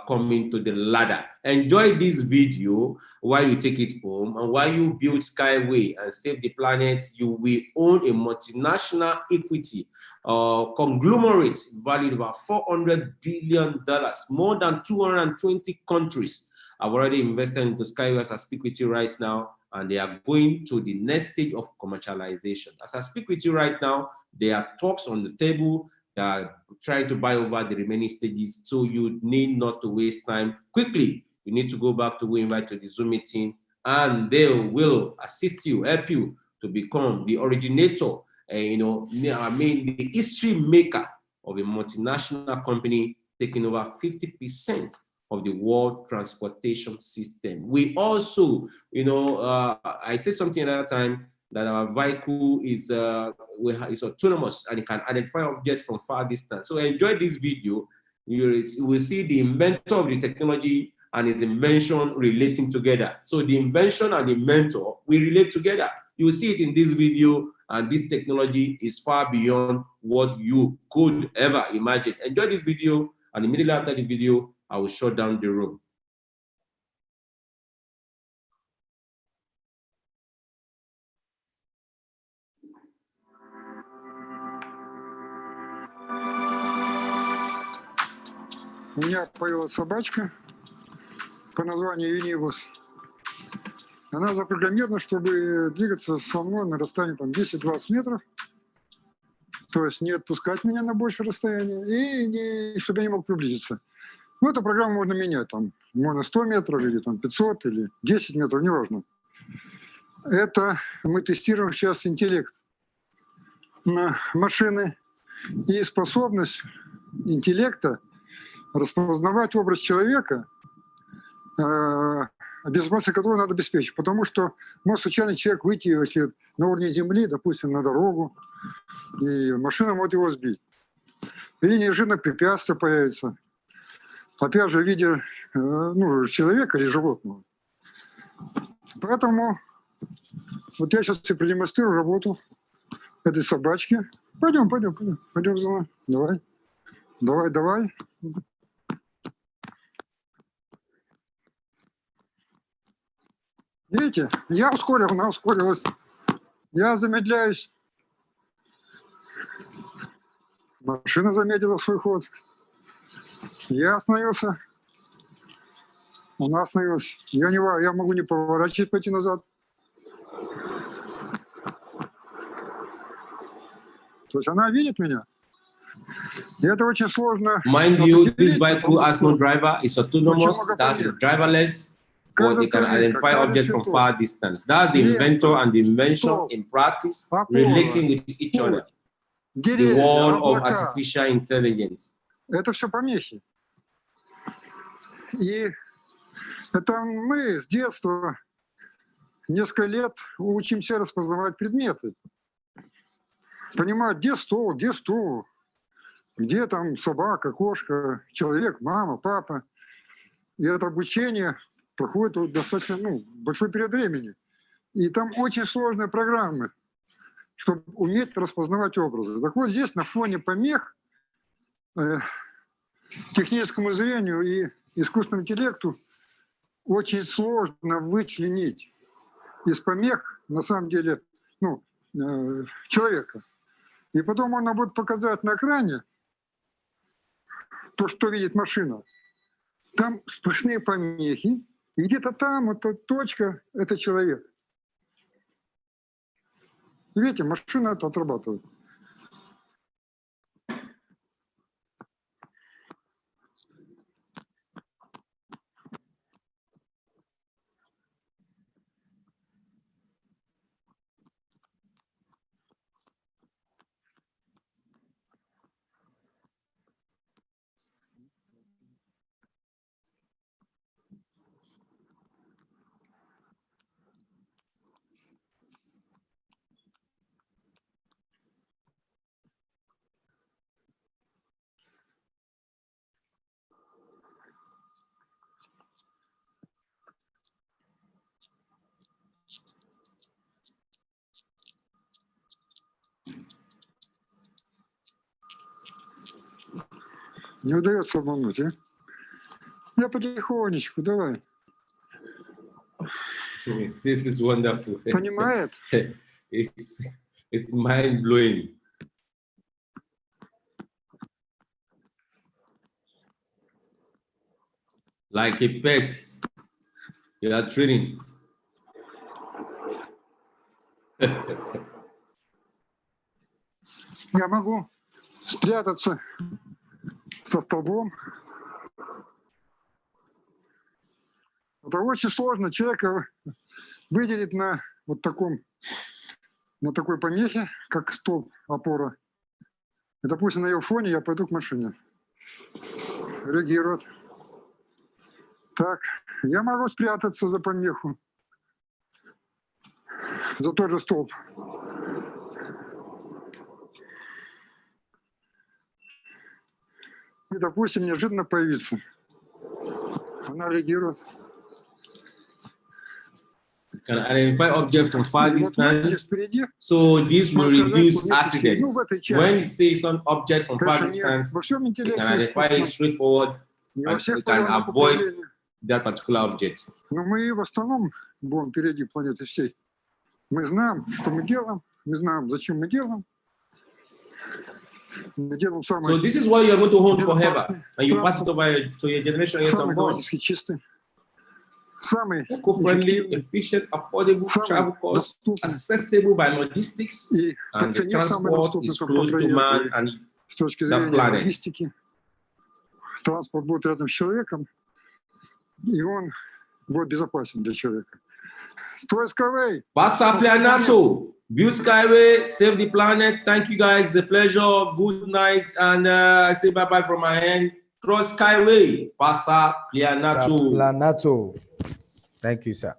coming to the ladder. Enjoy this video while you take it home, and while you build Skyway and save the planet, you will own a multinational equity conglomerate valued about $400 billion. More than 220 countries have already invested into Skyway as I speak with you right now, and they are going to the next stage of commercialization. As I speak with you right now, there are talks on the table that are trying to buy over the remaining stages, so you need not to waste time. Quickly, you need to go back to We Invite to the Zoom meeting, and they will assist you, help you to become the originator, the history maker of a multinational company taking over 50% of the world transportation system. We also, I said something at that time that our vehicle is autonomous and it can identify objects from far distance. So enjoy this video. You will see the inventor of the technology and his invention relating together. So the invention and the inventor will relate together. You will see it in this video, and this technology is far beyond what you could ever imagine. Enjoy this video, and immediately after the video, I will shut down the room. У меня появилась собачка по названию Юнибус. Она запрограммирована, чтобы двигаться со мной на расстоянии 10-20 метров. То есть не отпускать меня на большее расстояние и чтобы я не мог приблизиться. Ну, эту программу можно менять. Можно 100 метров или 500 или 10 метров, неважно. Это мы тестируем сейчас интеллект на машины и способность интеллекта распознавать образ человека, безопасность которого надо обеспечить. Потому что может случайно человек выйти, если на уровне земли, допустим, на дорогу, и машина может его сбить. И неожиданно препятствие появится. Опять же, в виде человека или животного. Поэтому вот я сейчас тебе продемонстрирую работу этой собачки. Пойдем за мной. Давай. Видите, я ускорил, она ускорилась. Я замедляюсь. Машина замедлила свой ход. Я остановился. Она остановилась. Я могу не поворачивать, пойти назад. То есть она видит меня. И это очень сложно. Mind you, this vehicle has no driver. It's autonomous. That is driverless. But it can identify objects from far distance. That's the inventor and the invention in practice relating with each other. The world of artificial intelligence. Это все помехи. И это мы с детства несколько лет учимся распознавать предметы. Понимать, где стол, где там собака, кошка, человек, мама, папа. И это обучение проходит достаточно большой период времени. И там очень сложные программы, чтобы уметь распознавать образы. Так вот здесь на фоне помех техническому зрению и искусственному интеллекту очень сложно вычленить из помех, на самом деле, человека. И потом она будет показать на экране то, что видит машина. Там сплошные помехи, и где-то там, эта точка, это человек. Видите, машина это отрабатывает. Не удается обмануть, а? Я потихонечку, давай. This is wonderful. Понимает? It's mind blowing. Like a pet, you are training. Я могу спрятаться со столбом. Это очень сложно человека выделить на вот таком, на такой помехе, как столб, опора. И, допустим, на ее фоне я пойду к машине. Реагирует. Так, я могу спрятаться за помеху, за тот же столб. И, допустим, неожиданно появится. Она реагирует. Can identify objects from far distance, so this will reduce accidents. When you see some object from far distance, you can identify it straightforward and you can avoid that particular object. Но мы в основном будем впереди планеты всей. Мы знаем, что мы делаем, мы знаем, зачем мы делаем. Мы делаем самое. So this is what you are going to hold forever, and you pass it over to your generation yet unborn. Eco-friendly, efficient, affordable, travel costs, accessible by logistics, and the transport is close to man and the planet. Транспорт будет рядом с человеком, и он будет безопасен для человека. Строй Skyway! Passa Pianato! Build Skyway, save the planet. Thank you guys, it's a pleasure. Good night, and I say bye-bye from my end. Trust Skyway, Passa Pianato. Planato. Thank you, sir.